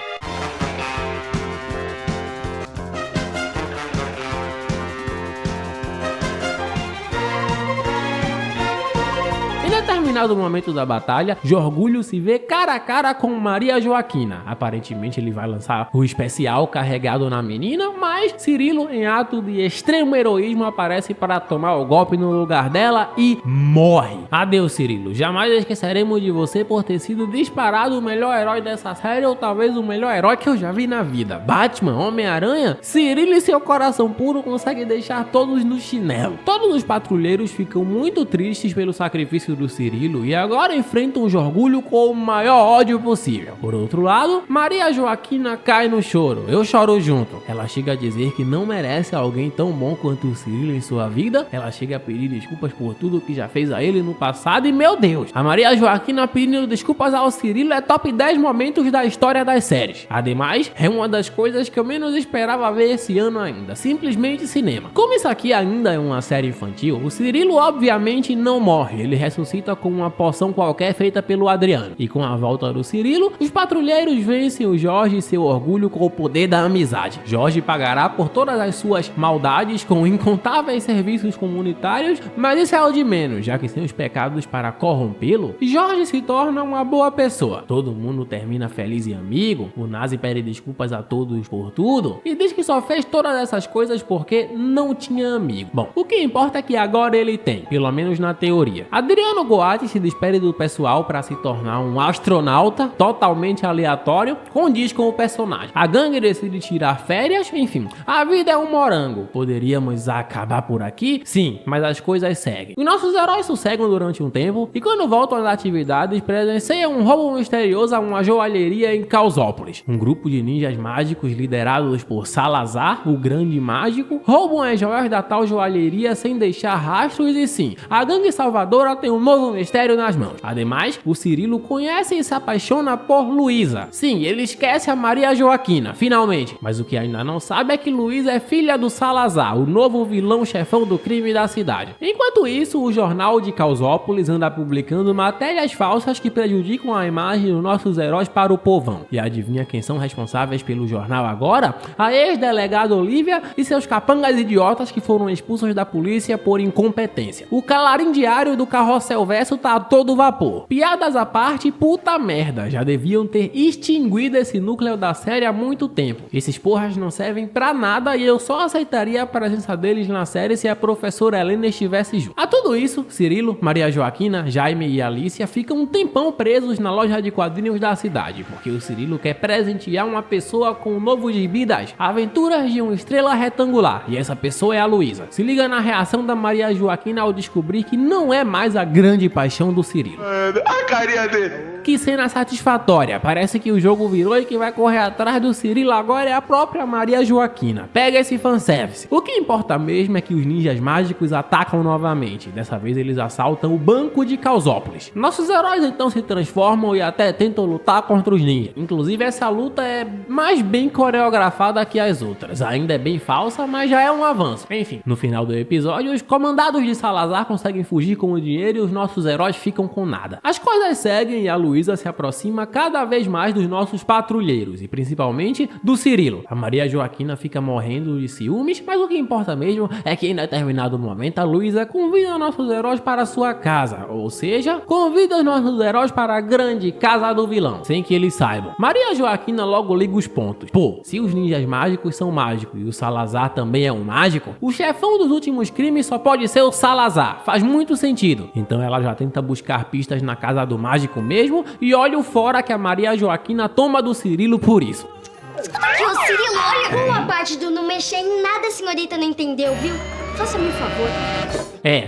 determinado momento da batalha, Jorgulho se vê cara a cara com Maria Joaquina. Aparentemente ele vai lançar o especial carregado na menina, mas Cirilo, em ato de extremo heroísmo, aparece para tomar o golpe no lugar dela e morre. Adeus, Cirilo. Jamais esqueceremos de você por ter sido disparado o melhor herói dessa série, ou talvez o melhor herói que eu já vi na vida. Batman, Homem-Aranha, Cirilo e seu coração puro conseguem deixar todos no chinelo. Todos os patrulheiros ficam muito tristes pelo sacrifício do Cirilo e agora enfrentam o Jorgulho com o maior ódio possível. Por outro lado, Maria Joaquina cai no choro. Eu choro junto. Ela chega a dizer que não merece alguém tão bom quanto o Cirilo em sua vida. Ela chega a pedir desculpas por tudo que já fez a ele no passado e, meu Deus, a Maria Joaquina pedindo desculpas ao Cirilo é top 10 momentos da história das séries. Ademais, é uma das coisas que eu menos esperava ver esse ano ainda. Simplesmente cinema. Como isso aqui ainda é uma série infantil, o Cirilo obviamente não morre. Ele ressuscita com uma poção qualquer feita pelo Adriano. E com a volta do Cirilo, os patrulheiros vencem o Jorge e seu orgulho com o poder da amizade. Jorge pagará por todas as suas maldades com incontáveis serviços comunitários, mas isso é o de menos, já que sem os pecados para corrompê-lo, Jorge se torna uma boa pessoa. Todo mundo termina feliz e amigo, o Nazi pede desculpas a todos por tudo e diz que só fez todas essas coisas porque não tinha amigo. Bom, o que importa é que agora ele tem, pelo menos na teoria. Adriano Goatti se despede do pessoal para se tornar um astronauta totalmente aleatório, condiz com o personagem. A gangue decide tirar férias, enfim, a vida é um morango. Poderíamos acabar por aqui? Sim, mas as coisas seguem. Os nossos heróis sossegam durante um tempo e quando voltam às atividades presenciam um roubo misterioso a uma joalheria em Causópolis. Um grupo de ninjas mágicos liderados por Salazar, o grande mágico, roubam as joias da tal joalheria sem deixar rastros e sim, a gangue salvadora tem um novo mistério nas mãos. Ademais, o Cirilo conhece e se apaixona por Luísa. Sim, ele esquece a Maria Joaquina, finalmente. Mas o que ainda não sabe é que Luísa é filha do Salazar, o novo vilão chefão do crime da cidade. Enquanto isso, o jornal de Causópolis anda publicando matérias falsas que prejudicam a imagem dos nossos heróis para o povão. E adivinha quem são responsáveis pelo jornal agora? A ex-delegada Olivia e seus capangas idiotas que foram expulsos da polícia por incompetência. O calarim diário do Carrossel Verso tá a todo vapor. Piadas à parte, puta merda, já deviam ter extinguido esse núcleo da série há muito tempo. Esses porras não servem pra nada e eu só aceitaria a presença deles na série se a professora Helena estivesse junto. A tudo isso, Cirilo, Maria Joaquina, Jaime e Alicia ficam um tempão presos na loja de quadrinhos da cidade, porque o Cirilo quer presentear uma pessoa com um novo gibi das Aventuras de uma Estrela Retangular, e essa pessoa é a Luísa. Se liga na reação da Maria Joaquina ao descobrir que não é mais a grande paixão do Cirilo. A carinha dele. Que cena satisfatória, parece que o jogo virou e quem vai correr atrás do Cirilo agora é a própria Maria Joaquina. Pega esse fanservice. O que importa mesmo é que os ninjas mágicos atacam novamente. Dessa vez eles assaltam o banco de Causópolis. Nossos heróis então se transformam e até tentam lutar contra os ninjas. Inclusive essa luta é mais bem coreografada que as outras. Ainda é bem falsa, mas já é um avanço. Enfim, no final do episódio, os comandados de Salazar conseguem fugir com o dinheiro e os nossos heróis ficam com nada. As coisas seguem e a Luísa se aproxima cada vez mais dos nossos patrulheiros e principalmente do Cirilo. A Maria Joaquina fica morrendo de ciúmes, mas o que importa mesmo é que em determinado momento a Luísa convida nossos heróis para sua casa, ou seja, convida os nossos heróis para a grande casa do vilão, sem que eles saibam. Maria Joaquina logo liga os pontos. Pô, se os ninjas mágicos são mágicos e o Salazar também é um mágico, o chefão dos últimos crimes só pode ser o Salazar. Faz muito sentido. Então ela já tenta buscar pistas na casa do mágico mesmo e olha o fora que a Maria Joaquina toma do Cirilo por isso. Ô, Cirilo, olha, uma parte do não mexer em nada a senhorita não entendeu, viu? Faça-me um favor.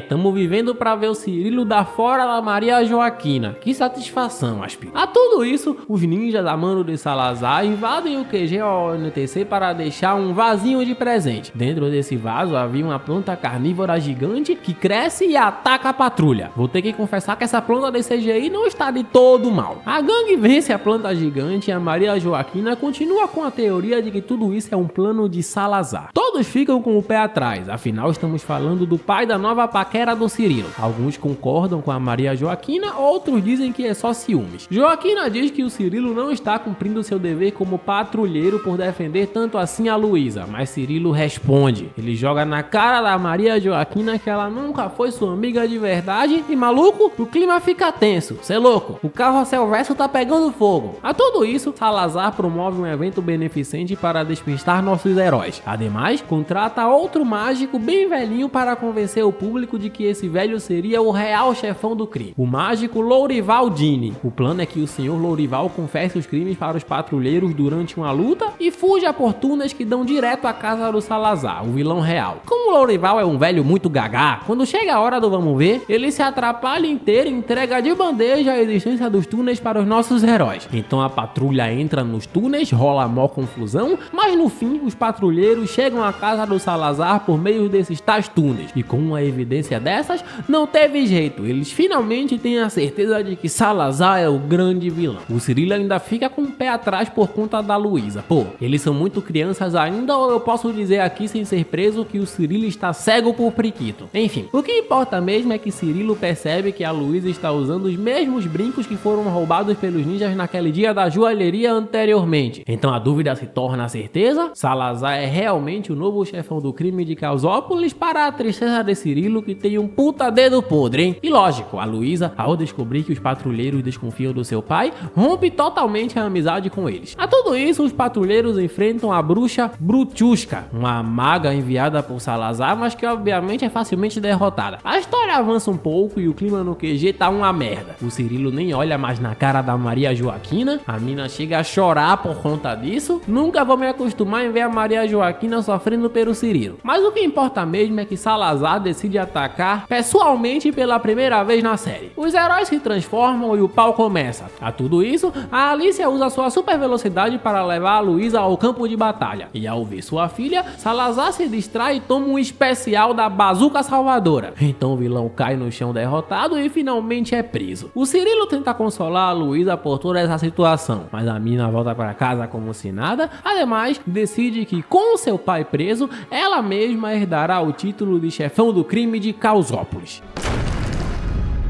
Tamo vivendo pra ver o Cirilo dar fora da Maria Joaquina. Que satisfação, Aspi. A tudo isso, os ninjas da mano de Salazar invadem o QG ONTC para deixar um vasinho de presente. Dentro desse vaso havia uma planta carnívora gigante que cresce e ataca a patrulha. Vou ter que confessar que essa planta de CGI não está de todo mal. A gangue vence a planta gigante e a Maria Joaquina continua com a teoria de que tudo isso é um plano de Salazar. Todos ficam com o pé atrás, afinal estamos falando do pai da nova paquera do Cirilo. Alguns concordam com a Maria Joaquina, outros dizem que é só ciúmes. Joaquina diz que o Cirilo não está cumprindo seu dever como patrulheiro por defender tanto assim a Luísa, mas Cirilo responde. Ele joga na cara da Maria Joaquina que ela nunca foi sua amiga de verdade e, maluco, o clima fica tenso. Cê louco, o Carrossel Verso tá pegando fogo. A tudo isso, Salazar promove um evento beneficente para despistar nossos heróis. Ademais, contrata outro mágico bem velhinho para convencer o público de que esse velho seria o real chefão do crime, o mágico Lourival Dini. O plano é que o senhor Lourival confesse os crimes para os patrulheiros durante uma luta e fuja por túneis que dão direto à casa do Salazar, o vilão real. Como o Lourival é um velho muito gagá, quando chega a hora do vamos ver, ele se atrapalha inteiro e entrega de bandeja a existência dos túneis para os nossos heróis. Então a patrulha entra nos túneis, rola a maior confusão, mas no fim os patrulheiros chegam à casa do Salazar por meio desses tais túneis. E com uma evidência dessas, não teve jeito, eles finalmente têm a certeza de que Salazar é o grande vilão. O Cirilo ainda fica com o pé atrás por conta da Luísa. Pô, eles são muito crianças ainda, ou eu posso dizer aqui sem ser preso que o Cirilo está cego por priquito. Enfim, o que importa mesmo é que Cirilo percebe que a Luísa está usando os mesmos brincos que foram roubados pelos ninjas naquele dia da joalheria anteriormente. Então a dúvida se torna a certeza: Salazar é realmente o novo chefão do crime de Causópolis, para a tristeza de Cirilo, que tem um puta dedo podre, hein? E lógico, a Luísa, ao descobrir que os patrulheiros desconfiam do seu pai, rompe totalmente a amizade com eles. A tudo isso, os patrulheiros enfrentam a bruxa Brutusca, uma maga enviada por Salazar, mas que obviamente é facilmente derrotada. A história avança um pouco e o clima no QG tá uma merda. O Cirilo nem olha mais na cara da Maria Joaquina, a mina chega a chorar por conta disso. Nunca vou me acostumar em ver a Maria Joaquina sofrendo pelo Cirilo. Mas o que importa mesmo é que Salazar decide atacar pessoalmente pela primeira vez na série. Os heróis se transformam e o pau começa. A tudo isso, a Alicia usa sua super velocidade para levar a Luísa ao campo de batalha. E ao ver sua filha, Salazar se distrai e toma um especial da bazuca salvadora. Então o vilão cai no chão derrotado e finalmente é preso. O Cirilo tenta consolar a Luísa por toda essa situação, mas a mina volta para casa como se nada. Ademais, decide que com seu pai preso, ela mesma herdará o título de chefão do crime de Causópolis.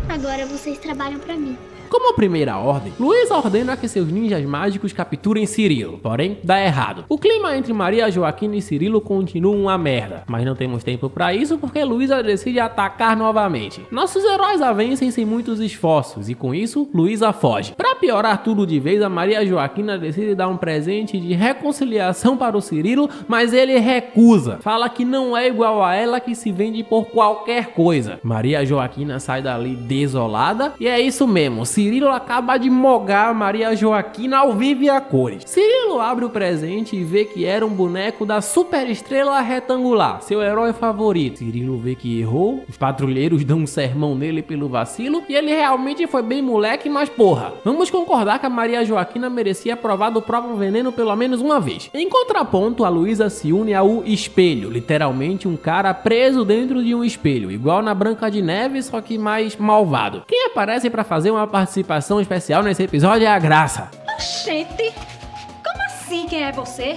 Agora vocês trabalham pra mim. Como primeira ordem, Luísa ordena que seus ninjas mágicos capturem Cirilo, porém dá errado. O clima entre Maria Joaquina e Cirilo continua uma merda, mas não temos tempo pra isso porque Luísa decide atacar novamente. Nossos heróis a vencem sem muitos esforços e com isso, Luísa foge. Pra piorar tudo de vez, a Maria Joaquina decide dar um presente de reconciliação para o Cirilo, mas ele recusa. Fala que não é igual a ela, que se vende por qualquer coisa. Maria Joaquina sai dali desolada e é isso mesmo. Cirilo acaba de mogar a Maria Joaquina ao vivo e a cores. Cirilo abre o presente e vê que era um boneco da super estrela retangular, seu herói favorito. Cirilo vê que errou, os patrulheiros dão um sermão nele pelo vacilo e ele realmente foi bem moleque, mas porra, vamos concordar que a Maria Joaquina merecia provar do próprio veneno pelo menos uma vez. Em contraponto, a Luísa se une ao espelho, literalmente um cara preso dentro de um espelho, igual na Branca de Neve, só que mais malvado. Quem aparece pra fazer uma participação especial nesse episódio é a Graça. Gente, como assim? Quem é você?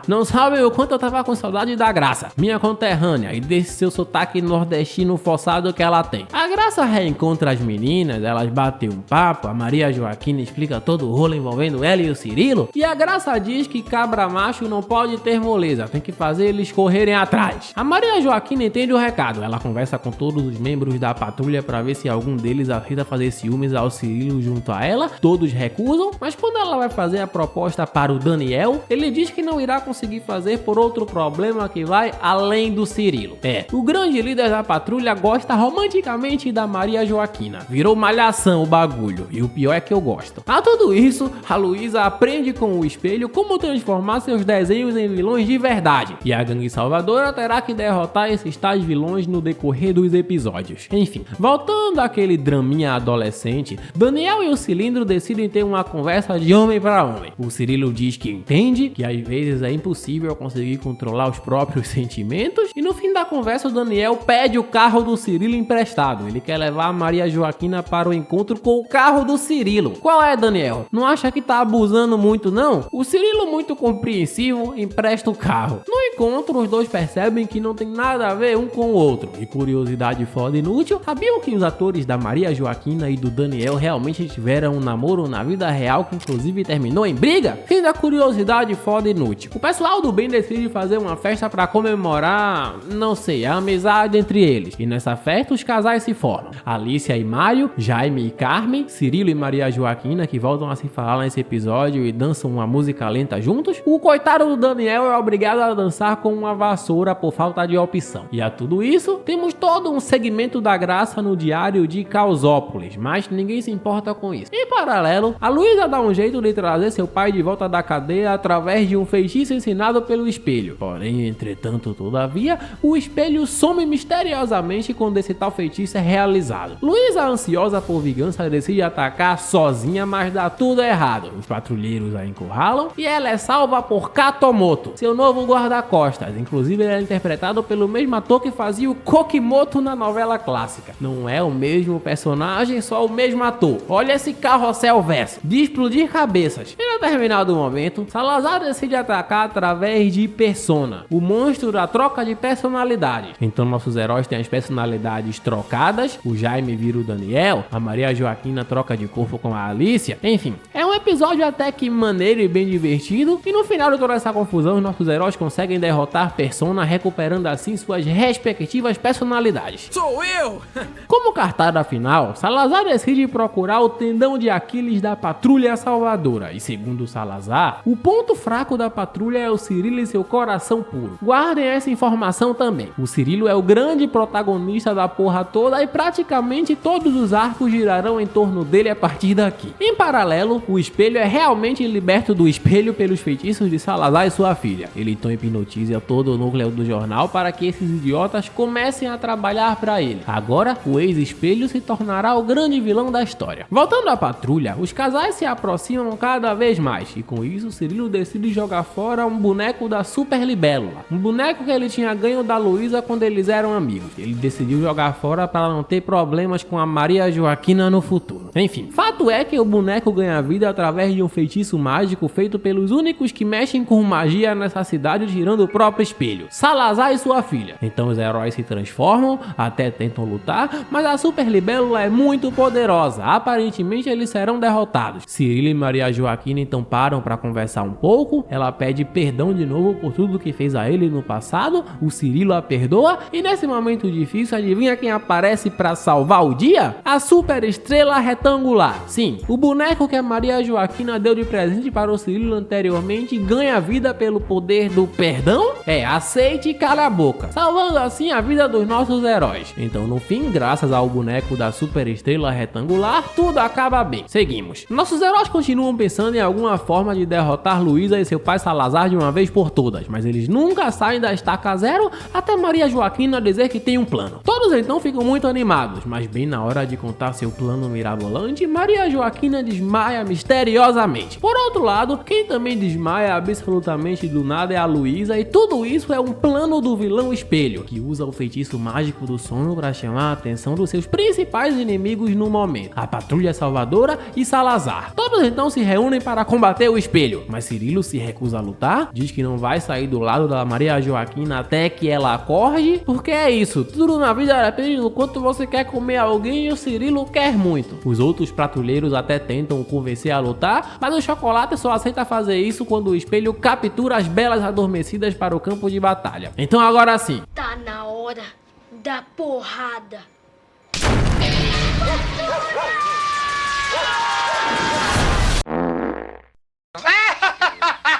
Não sabe o quanto eu tava com saudade da Graça, minha conterrânea, e desse seu sotaque nordestino forçado que ela tem. A Graça reencontra as meninas, elas batem um papo, a Maria Joaquina explica todo o rolo envolvendo ela e o Cirilo, e a Graça diz que cabra macho não pode ter moleza, tem que fazer eles correrem atrás. A Maria Joaquina entende o recado, ela conversa com todos os membros da patrulha pra ver se algum deles aceita fazer ciúmes ao Cirilo junto a ela. Todos recusam, mas quando ela vai fazer a proposta para o Daniel, ele diz que não irá conseguir fazer por outro problema que vai além do Cirilo. O grande líder da patrulha gosta romanticamente da Maria Joaquina. Virou malhação o bagulho, e o pior é que eu gosto. A tudo isso, a Luísa aprende com o espelho como transformar seus desenhos em vilões de verdade, e a gangue salvadora terá que derrotar esses tais vilões no decorrer dos episódios. Enfim, voltando àquele draminha adolescente, Daniel e o Cilindro decidem ter uma conversa de homem para homem. O Cirilo diz que entende que às vezes vezes é impossível conseguir controlar os próprios sentimentos. E no fim da conversa, o Daniel pede o carro do Cirilo emprestado. Ele quer levar a Maria Joaquina para o encontro com o carro do Cirilo. Qual é, Daniel? Não acha que tá abusando muito, não? O Cirilo, muito compreensivo, empresta o carro. No encontro, os dois percebem que não tem nada a ver um com o outro. E curiosidade foda inútil, sabiam que os atores da Maria Joaquina e do Daniel realmente tiveram um namoro na vida real que inclusive terminou em briga? Fim da curiosidade foda inútil. O pessoal do bem decide fazer uma festa para comemorar, não sei, a amizade entre eles. E nessa festa os casais se formam. Alicia e Mário, Jaime e Carmen, Cirilo e Maria Joaquina, que voltam a se falar nesse episódio e dançam uma música lenta juntos. O coitado do Daniel é obrigado a dançar com uma vassoura por falta de opção. E a tudo isso, temos todo um segmento da graça no diário de Causópolis, mas ninguém se importa com isso. Em paralelo, a Luísa dá um jeito de trazer seu pai de volta da cadeia através de um feitiço ensinado pelo espelho. Porém, entretanto, todavia, o espelho some misteriosamente quando esse tal feitiço é realizado. Luísa, ansiosa por vingança, decide atacar sozinha, mas dá tudo errado. Os patrulheiros a encurralam e ela é salva por Katomoto, seu novo guarda-costas. Inclusive, ele é interpretado pelo mesmo ator que fazia o Kokimoto na novela clássica. Não é o mesmo personagem, só o mesmo ator. Olha esse carrossel verso de explodir cabeças. Em determinado momento, Salazar decide atacar através de Persona, o monstro da troca de personalidade. Então nossos heróis têm as personalidades trocadas, o Jaime vira o Daniel, a Maria Joaquina troca de corpo com a Alicia. Enfim, é um episódio até que maneiro e bem divertido, e no final de toda essa confusão, nossos heróis conseguem derrotar Persona, recuperando assim suas respectivas personalidades. Sou eu! Como cartada final, Salazar decide procurar o tendão de Aquiles da Patrulha Salvadora, e segundo Salazar, o ponto fraco da patrulha é o Cirilo e seu coração puro. Guardem essa informação também. O Cirilo é o grande protagonista da porra toda e praticamente todos os arcos girarão em torno dele a partir daqui. Em paralelo, o espelho é realmente liberto do espelho pelos feitiços de Salazar e sua filha. Ele então hipnotiza todo o núcleo do jornal para que esses idiotas comecem a trabalhar para ele. Agora, o ex-espelho se tornará o grande vilão da história. Voltando à patrulha, os casais se aproximam cada vez mais, e com isso Cirilo decide jogar fora um boneco da Super Libélula, um boneco que ele tinha ganho da Luísa quando eles eram amigos. Ele decidiu jogar fora para não ter problemas com a Maria Joaquina no futuro. Enfim, fato é que o boneco ganha vida através de um feitiço mágico feito pelos únicos que mexem com magia nessa cidade, tirando o próprio espelho, Salazar e sua filha. Então os heróis se transformam, até tentam lutar, mas a Super Libélula é muito poderosa. Aparentemente eles serão derrotados. Cirilo e Maria Joaquina então param para conversar um pouco. Ela pede perdão de novo por tudo que fez a ele no passado. O Cirilo a perdoa e nesse momento difícil, adivinha quem aparece para salvar o dia? A Super Estrela Retangular. Sim, o boneco que a Maria Joaquina deu de presente para o Cirilo anteriormente ganha vida pelo poder do perdão? Aceite e cala a boca, salvando assim a vida dos nossos heróis. Então no fim, graças ao boneco da Super Estrela Retangular, tudo acaba bem. Seguimos. Nossos heróis continuam pensando em alguma forma de derrotar Luísa e seu pai Salazar de uma vez por todas, mas eles nunca saem da estaca zero até Maria Joaquina dizer que tem um plano. Todos então ficam muito animados, mas bem na hora de contar seu plano mirabolante, Maria Joaquina desmaia misteriosamente. Por outro lado, quem também desmaia absolutamente do nada é a Luísa, e tudo isso é um plano do vilão Espelho, que usa o feitiço mágico do sono para chamar a atenção dos seus principais inimigos no momento, a Patrulha Salvadora e Salazar. Todos então se reúnem para combater o Espelho, mas Cirilo se recusa a lutar, diz que não vai sair do lado da Maria Joaquina até que ela acorde, porque é isso, tudo na vida depende do quanto você quer comer alguém, e o Cirilo quer muito. Os outros patrulheiros até tentam o convencer a lutar, mas o Chocolate só aceita fazer isso quando o Espelho captura as belas adormecidas para o campo de batalha. Então agora sim, Tá na hora da porrada.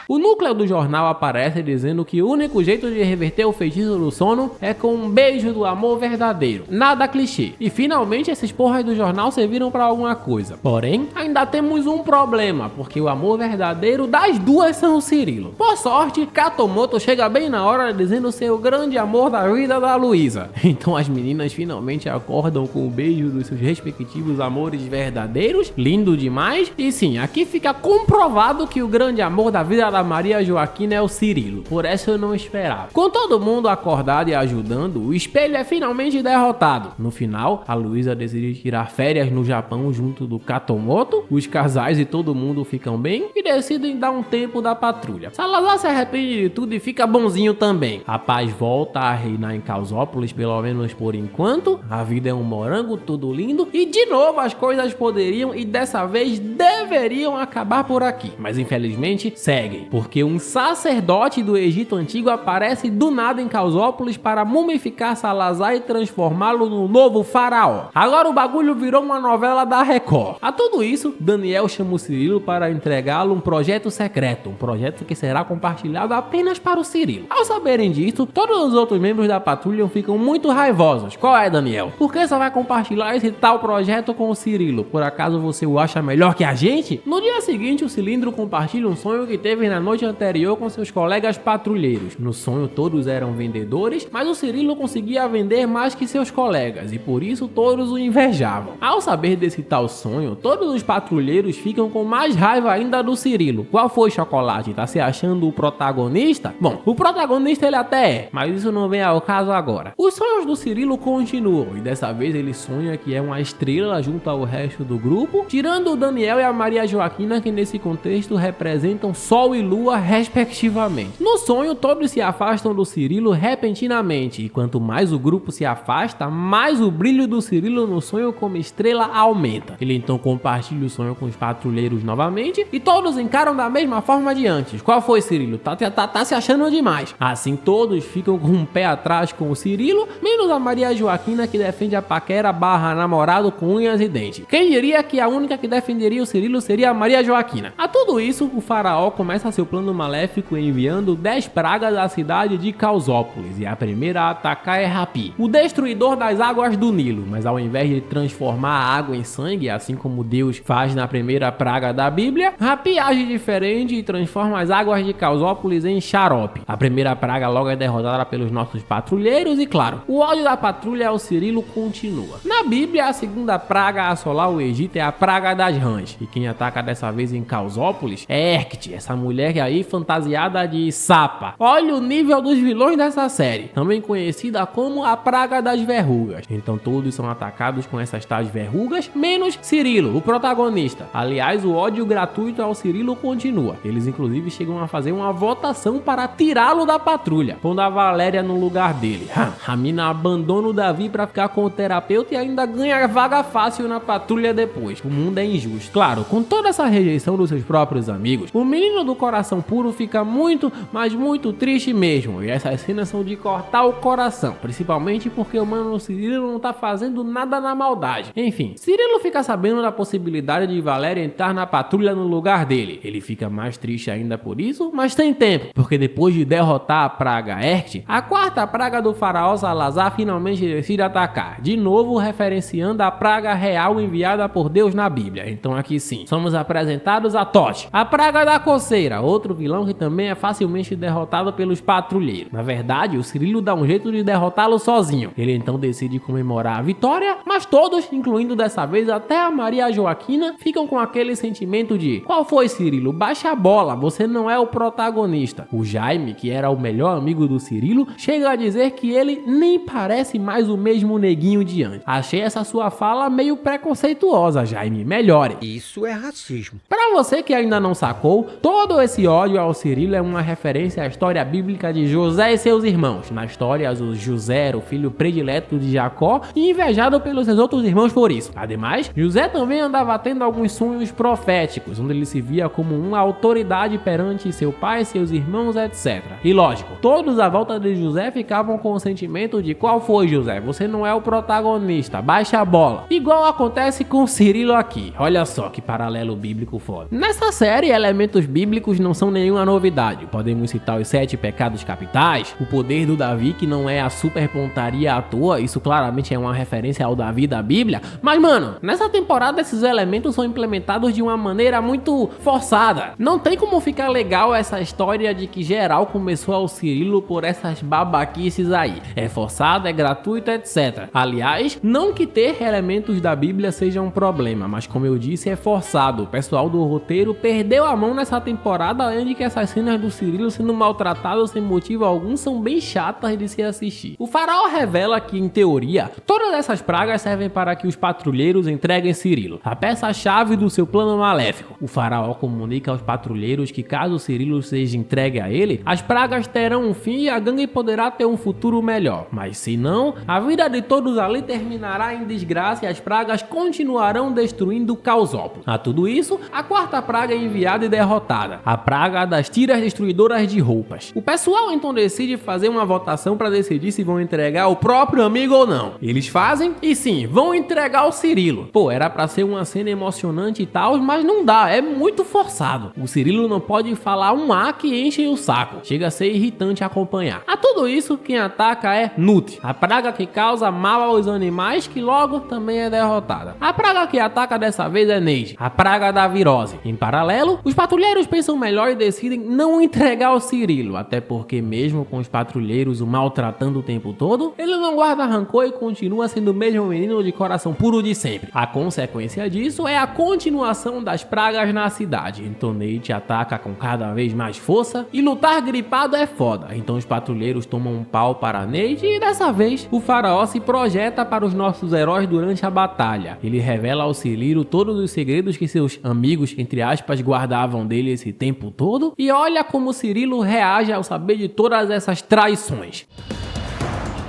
o núcleo do jornal aparece dizendo que o único jeito de reverter o feitiço do sono é com um beijo do amor verdadeiro. Nada clichê. E finalmente esses porras do jornal serviram pra alguma coisa. Porém, ainda temos um problema, porque o amor verdadeiro das duas são o Cirilo. Por sorte, Katomoto chega bem na hora dizendo ser o grande amor da vida da Luísa. Então as meninas finalmente acordam com o beijo dos seus respectivos amores verdadeiros. Lindo demais. E sim, aqui fica comprovado que o grande amor da vida da Maria Joaquina é o Cirilo, por essa eu não esperava. Com todo mundo acordado e ajudando, o espelho é finalmente derrotado. No final, a Luísa decide tirar férias no Japão junto do Katomoto, os casais e todo mundo ficam bem e decidem dar um tempo da patrulha. Salazar se arrepende de tudo e fica bonzinho também. A paz volta a reinar em Causópolis, pelo menos por enquanto. A vida é um morango, tudo lindo, e de novo as coisas poderiam e dessa vez deveriam acabar por aqui. Mas infelizmente seguem, porque um sacerdote do Egito Antigo aparece do nada em Causópolis para mumificar Salazar e transformá-lo no novo faraó. Agora o bagulho virou uma novela da Record. A tudo isso, Daniel chama o Cirilo para entregá-lo um projeto secreto, um projeto que será compartilhado apenas para o Cirilo. Ao saberem disso, todos os outros membros da patrulha ficam muito raivosos. Qual é, Daniel? Por que você vai compartilhar esse tal projeto com o Cirilo? Por acaso você o acha melhor que a gente? No dia seguinte, o Cilindro compartilha um sonho que teve na noite anterior com seus colegas patrulheiros. No sonho todos eram vendedores, mas o Cirilo conseguia vender mais que seus colegas e por isso todos o invejavam. Ao saber desse tal sonho, todos os patrulheiros ficam com mais raiva ainda do Cirilo. Qual foi, Chocolate? Tá se achando o protagonista? Bom, o protagonista ele até é, mas isso não vem ao caso agora. Os sonhos do Cirilo continuam e dessa vez ele sonha que é uma estrela junto ao resto do grupo, tirando o Daniel e a Maria Joaquina, que nesse contexto representam Sol e Lua respectivamente. No sonho, todos se afastam do Cirilo repentinamente e quanto mais o grupo se afasta, mais o brilho do Cirilo no sonho como estrela aumenta. Ele então compartilha o sonho com os patrulheiros novamente e todos encaram da mesma forma de antes. Qual foi, Cirilo? Tá se achando demais. Assim todos ficam com um pé atrás com o Cirilo, menos a Maria Joaquina, que defende a paquera barra namorado com unhas e dentes. Quem diria que a única que defenderia o Cirilo seria a Maria Joaquina? A tudo isso, o faraó começa seu plano maléfico enviando 10 pragas à cidade de Causópolis e a primeira a atacar é Rapi, o destruidor das águas do Nilo, mas ao invés de transformar a água em sangue, assim como Deus faz na primeira praga da Bíblia, Rapi age diferente e transforma as águas de Causópolis em xarope. A primeira praga logo é derrotada pelos nossos patrulheiros e claro, o ódio da patrulha ao Cirilo continua. Na Bíblia, a segunda praga a assolar o Egito é a praga das rãs, e quem ataca dessa vez em Causópolis é Erkt, essa mulher aí fantasiada de sapa. Olha o nível dos vilões dessa série, também conhecida como a praga das verrugas. Então todos são atacados com essas tais verrugas, menos Cirilo, o protagonista. Aliás, o ódio gratuito ao Cirilo continua. Eles inclusive chegam a fazer uma votação para tirá-lo da patrulha, pondo a Valéria no lugar dele. A mina abandona o Davi para ficar com o terapeuta e ainda ganha vaga fácil na patrulha depois. O mundo é injusto. Claro, com toda essa rejeição dos seus próprios amigos, o menino do coração puro fica muito, mas muito triste mesmo. E essas cenas são de cortar o coração, principalmente porque o mano Cirilo não tá fazendo nada na maldade. Enfim, Cirilo fica sabendo da possibilidade de Valéria entrar na patrulha no lugar dele. Ele fica mais triste ainda por isso, mas tem tempo, porque depois de derrotar a praga Erkt, a quarta praga do faraó Salazar finalmente decide atacar, de novo referenciando a praga real enviada por Deus na Bíblia. Então aqui sim, somos apresentados a Tote, a praga da coceira, outro vilão que também é facilmente derrotado pelos patrulheiros. Na verdade, o Cirilo dá um jeito de derrotá-lo sozinho. Ele então decide comemorar a vitória, mas todos, incluindo dessa vez até a Maria Joaquina, ficam com aquele sentimento de: qual foi, Cirilo? Baixa a bola, você não é o protagonista. O Jaime, que era o melhor amigo do Cirilo, chega a dizer que ele nem parece mais o mesmo neguinho de antes. Achei essa sua fala meio preconceituosa, Jaime, melhore. Isso é racismo. Pra você que ainda não sacou, todo esse ódio ao Cirilo é uma referência à história bíblica de José e seus irmãos. Na história, o José era o filho predileto de Jacó e invejado pelos seus outros irmãos por isso. Ademais, José também andava tendo alguns sonhos proféticos, onde ele se via como uma autoridade perante seu pai, seus irmãos, etc. E lógico, todos à volta de José ficavam com o sentimento de: qual foi, José? Você não é o protagonista, baixa a bola. Igual acontece com Cirilo aqui. Olha só que paralelo bíblico foda. Nessa série, elementos bíblicos não são nenhuma novidade. Podemos citar os 7 pecados capitais, o poder do Davi, que não é a super pontaria à toa, isso claramente é uma referência ao Davi da Bíblia. Mas mano, nessa temporada esses elementos são implementados de uma maneira muito forçada. Não tem como ficar legal essa história de que geral começou ao Cirilo por essas babaquices aí. É forçado, é gratuito, etc. Aliás, não que ter elementos da Bíblia seja um problema, mas como eu disse, é forçado. O pessoal do roteiro perdeu a mão nessa temporada temporada, além de que essas cenas do Cirilo sendo maltratado sem motivo algum são bem chatas de se assistir. O faraó revela que, em teoria, todas essas pragas servem para que os patrulheiros entreguem Cirilo, a peça-chave do seu plano maléfico. O faraó comunica aos patrulheiros que, caso Cirilo seja entregue a ele, as pragas terão um fim e a gangue poderá ter um futuro melhor. Mas se não, a vida de todos ali terminará em desgraça e as pragas continuarão destruindo Causópolis. A tudo isso, a quarta praga é enviada e derrotada, a praga das tiras destruidoras de roupas. O pessoal então decide fazer uma votação para decidir se vão entregar o próprio amigo ou não. Eles fazem e sim, vão entregar o Cirilo. Pô, era pra ser uma cena emocionante e tal, mas não dá, é muito forçado. O Cirilo não pode falar um A que enche o saco, chega a ser irritante acompanhar. A tudo isso, quem ataca é Nut, a praga que causa mal aos animais, que logo também é derrotada. A praga que ataca dessa vez é Neide, a praga da virose. Em paralelo, os patrulheiros pensam melhor e decidem não entregar o Cirilo, até porque mesmo com os patrulheiros o maltratando o tempo todo, ele não guarda rancor e continua sendo o mesmo menino de coração puro de sempre. A consequência disso é a continuação das pragas na cidade. Então Neide ataca com cada vez mais força e lutar gripado é foda. Então os patrulheiros tomam um pau para Neide e dessa vez o faraó se projeta para os nossos heróis durante a batalha. Ele revela ao Cirilo todos os segredos que seus amigos, entre aspas, guardavam dele esse tempo todo e olha como Cirilo reage ao saber de todas essas traições.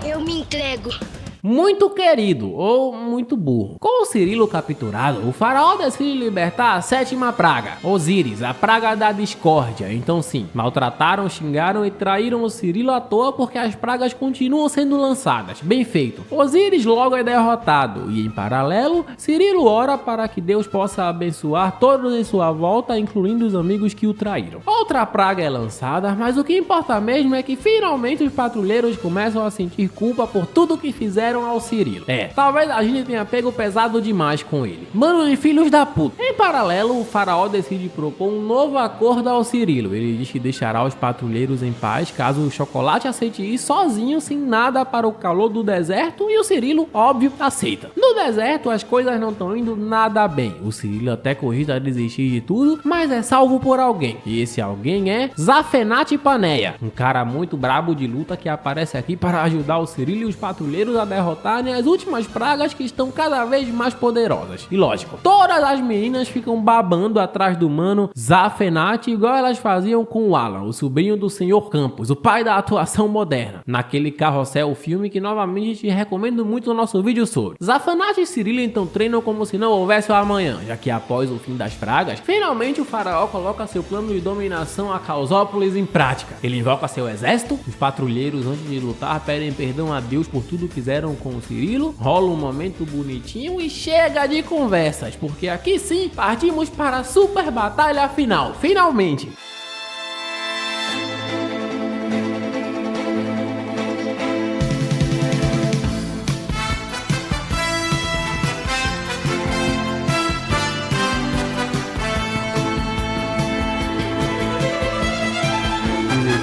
Eu me entrego. Muito querido ou muito burro. Com o Cirilo capturado, o faraó decide libertar a sétima praga, Osíris, a praga da discórdia. Então sim, maltrataram, xingaram e traíram o Cirilo à toa porque as pragas continuam sendo lançadas. Bem feito. Osíris logo é derrotado e em paralelo, Cirilo ora para que Deus possa abençoar todos em sua volta, incluindo os amigos que o traíram. Outra praga é lançada, mas o que importa mesmo é que finalmente os patrulheiros começam a sentir culpa por tudo que fizeram ao Cirilo. Talvez a gente tenha pego pesado demais com ele. Mano de filhos da puta. Em paralelo, o faraó decide propor um novo acordo ao Cirilo. Ele diz que deixará os patrulheiros em paz caso o Chocolate aceite ir sozinho, sem nada, para o calor do deserto, e o Cirilo, óbvio, aceita. No deserto, as coisas não estão indo nada bem. O Cirilo até cogita desistir de tudo, mas é salvo por alguém. E esse alguém é Zafenate Paneia, um cara muito brabo de luta que aparece aqui para ajudar o Cirilo e os patrulheiros a derrotarem as últimas pragas que estão cada vez mais poderosas. E lógico, todas as meninas ficam babando atrás do mano Zafenate, igual elas faziam com o Alan, o sobrinho do Sr. Campos, o pai da atuação moderna, naquele Carrossel filme que novamente te recomendo muito no nosso vídeo sobre. Zafenate e Cirilo então treinam como se não houvesse o amanhã, já que após o fim das pragas, finalmente o faraó coloca seu plano de dominação a Causópolis em prática. Ele invoca seu exército, os patrulheiros antes de lutar pedem perdão a Deus por tudo que fizeram com o Cirilo, rola um momento bonitinho e chega de conversas, porque aqui sim partimos para a super batalha final, finalmente!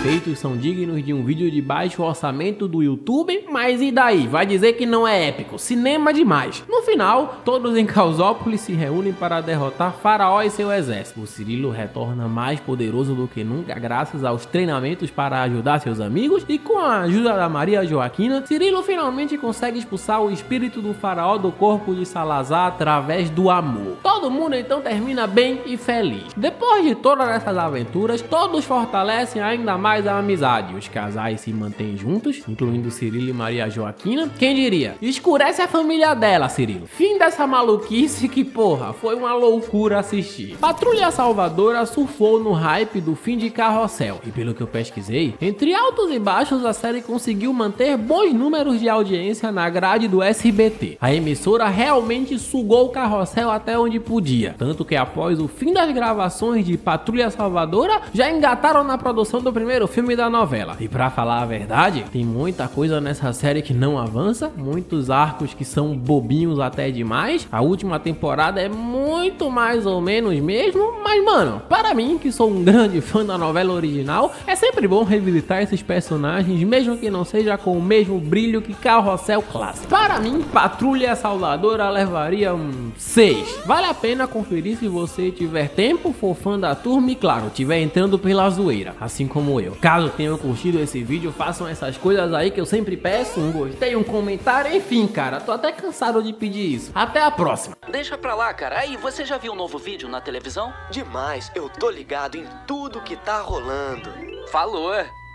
Efeitos são dignos de um vídeo de baixo orçamento do YouTube, mas e daí? Vai dizer que não é épico? Cinema demais! No final, todos em Causópolis se reúnem para derrotar Faraó e seu exército. O Cirilo retorna mais poderoso do que nunca graças aos treinamentos para ajudar seus amigos e com a ajuda da Maria Joaquina, Cirilo finalmente consegue expulsar o espírito do faraó do corpo de Salazar através do amor. Todo mundo então termina bem e feliz. Depois de todas essas aventuras, todos fortalecem ainda mais a amizade. Os casais se mantêm juntos, incluindo Cirilo e Maria Joaquina. Quem diria? Escurece a família dela, Cirilo. Fim dessa maluquice que, porra, foi uma loucura assistir. Patrulha Salvadora surfou no hype do fim de Carrossel. E pelo que eu pesquisei, entre altos e baixos, a série conseguiu manter bons números de audiência na grade do SBT. A emissora realmente sugou o Carrossel até onde podia. Tanto que após o fim das gravações de Patrulha Salvadora, já engataram na produção do primeiro filme da novela. E pra falar a verdade, tem muita coisa nessa série que não avança, muitos arcos que são bobinhos até demais. A última temporada é muito mais ou menos mesmo, mas Mas mano, para mim, que sou um grande fã da novela original, é sempre bom revisitar esses personagens, mesmo que não seja com o mesmo brilho que Carrossel clássico. Para mim, Patrulha Salvadora levaria um 6. Vale a pena conferir se você tiver tempo, for fã da turma e claro, tiver entrando pela zoeira, assim como eu. Caso tenham curtido esse vídeo, façam essas coisas aí que eu sempre peço, um gostei, um comentário, enfim cara, tô até cansado de pedir isso. Até a próxima. Deixa pra lá, cara. Aí, você já viu um novo vídeo na televisão? Demais, eu tô ligado em tudo que tá rolando. Falou.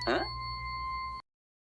Hã?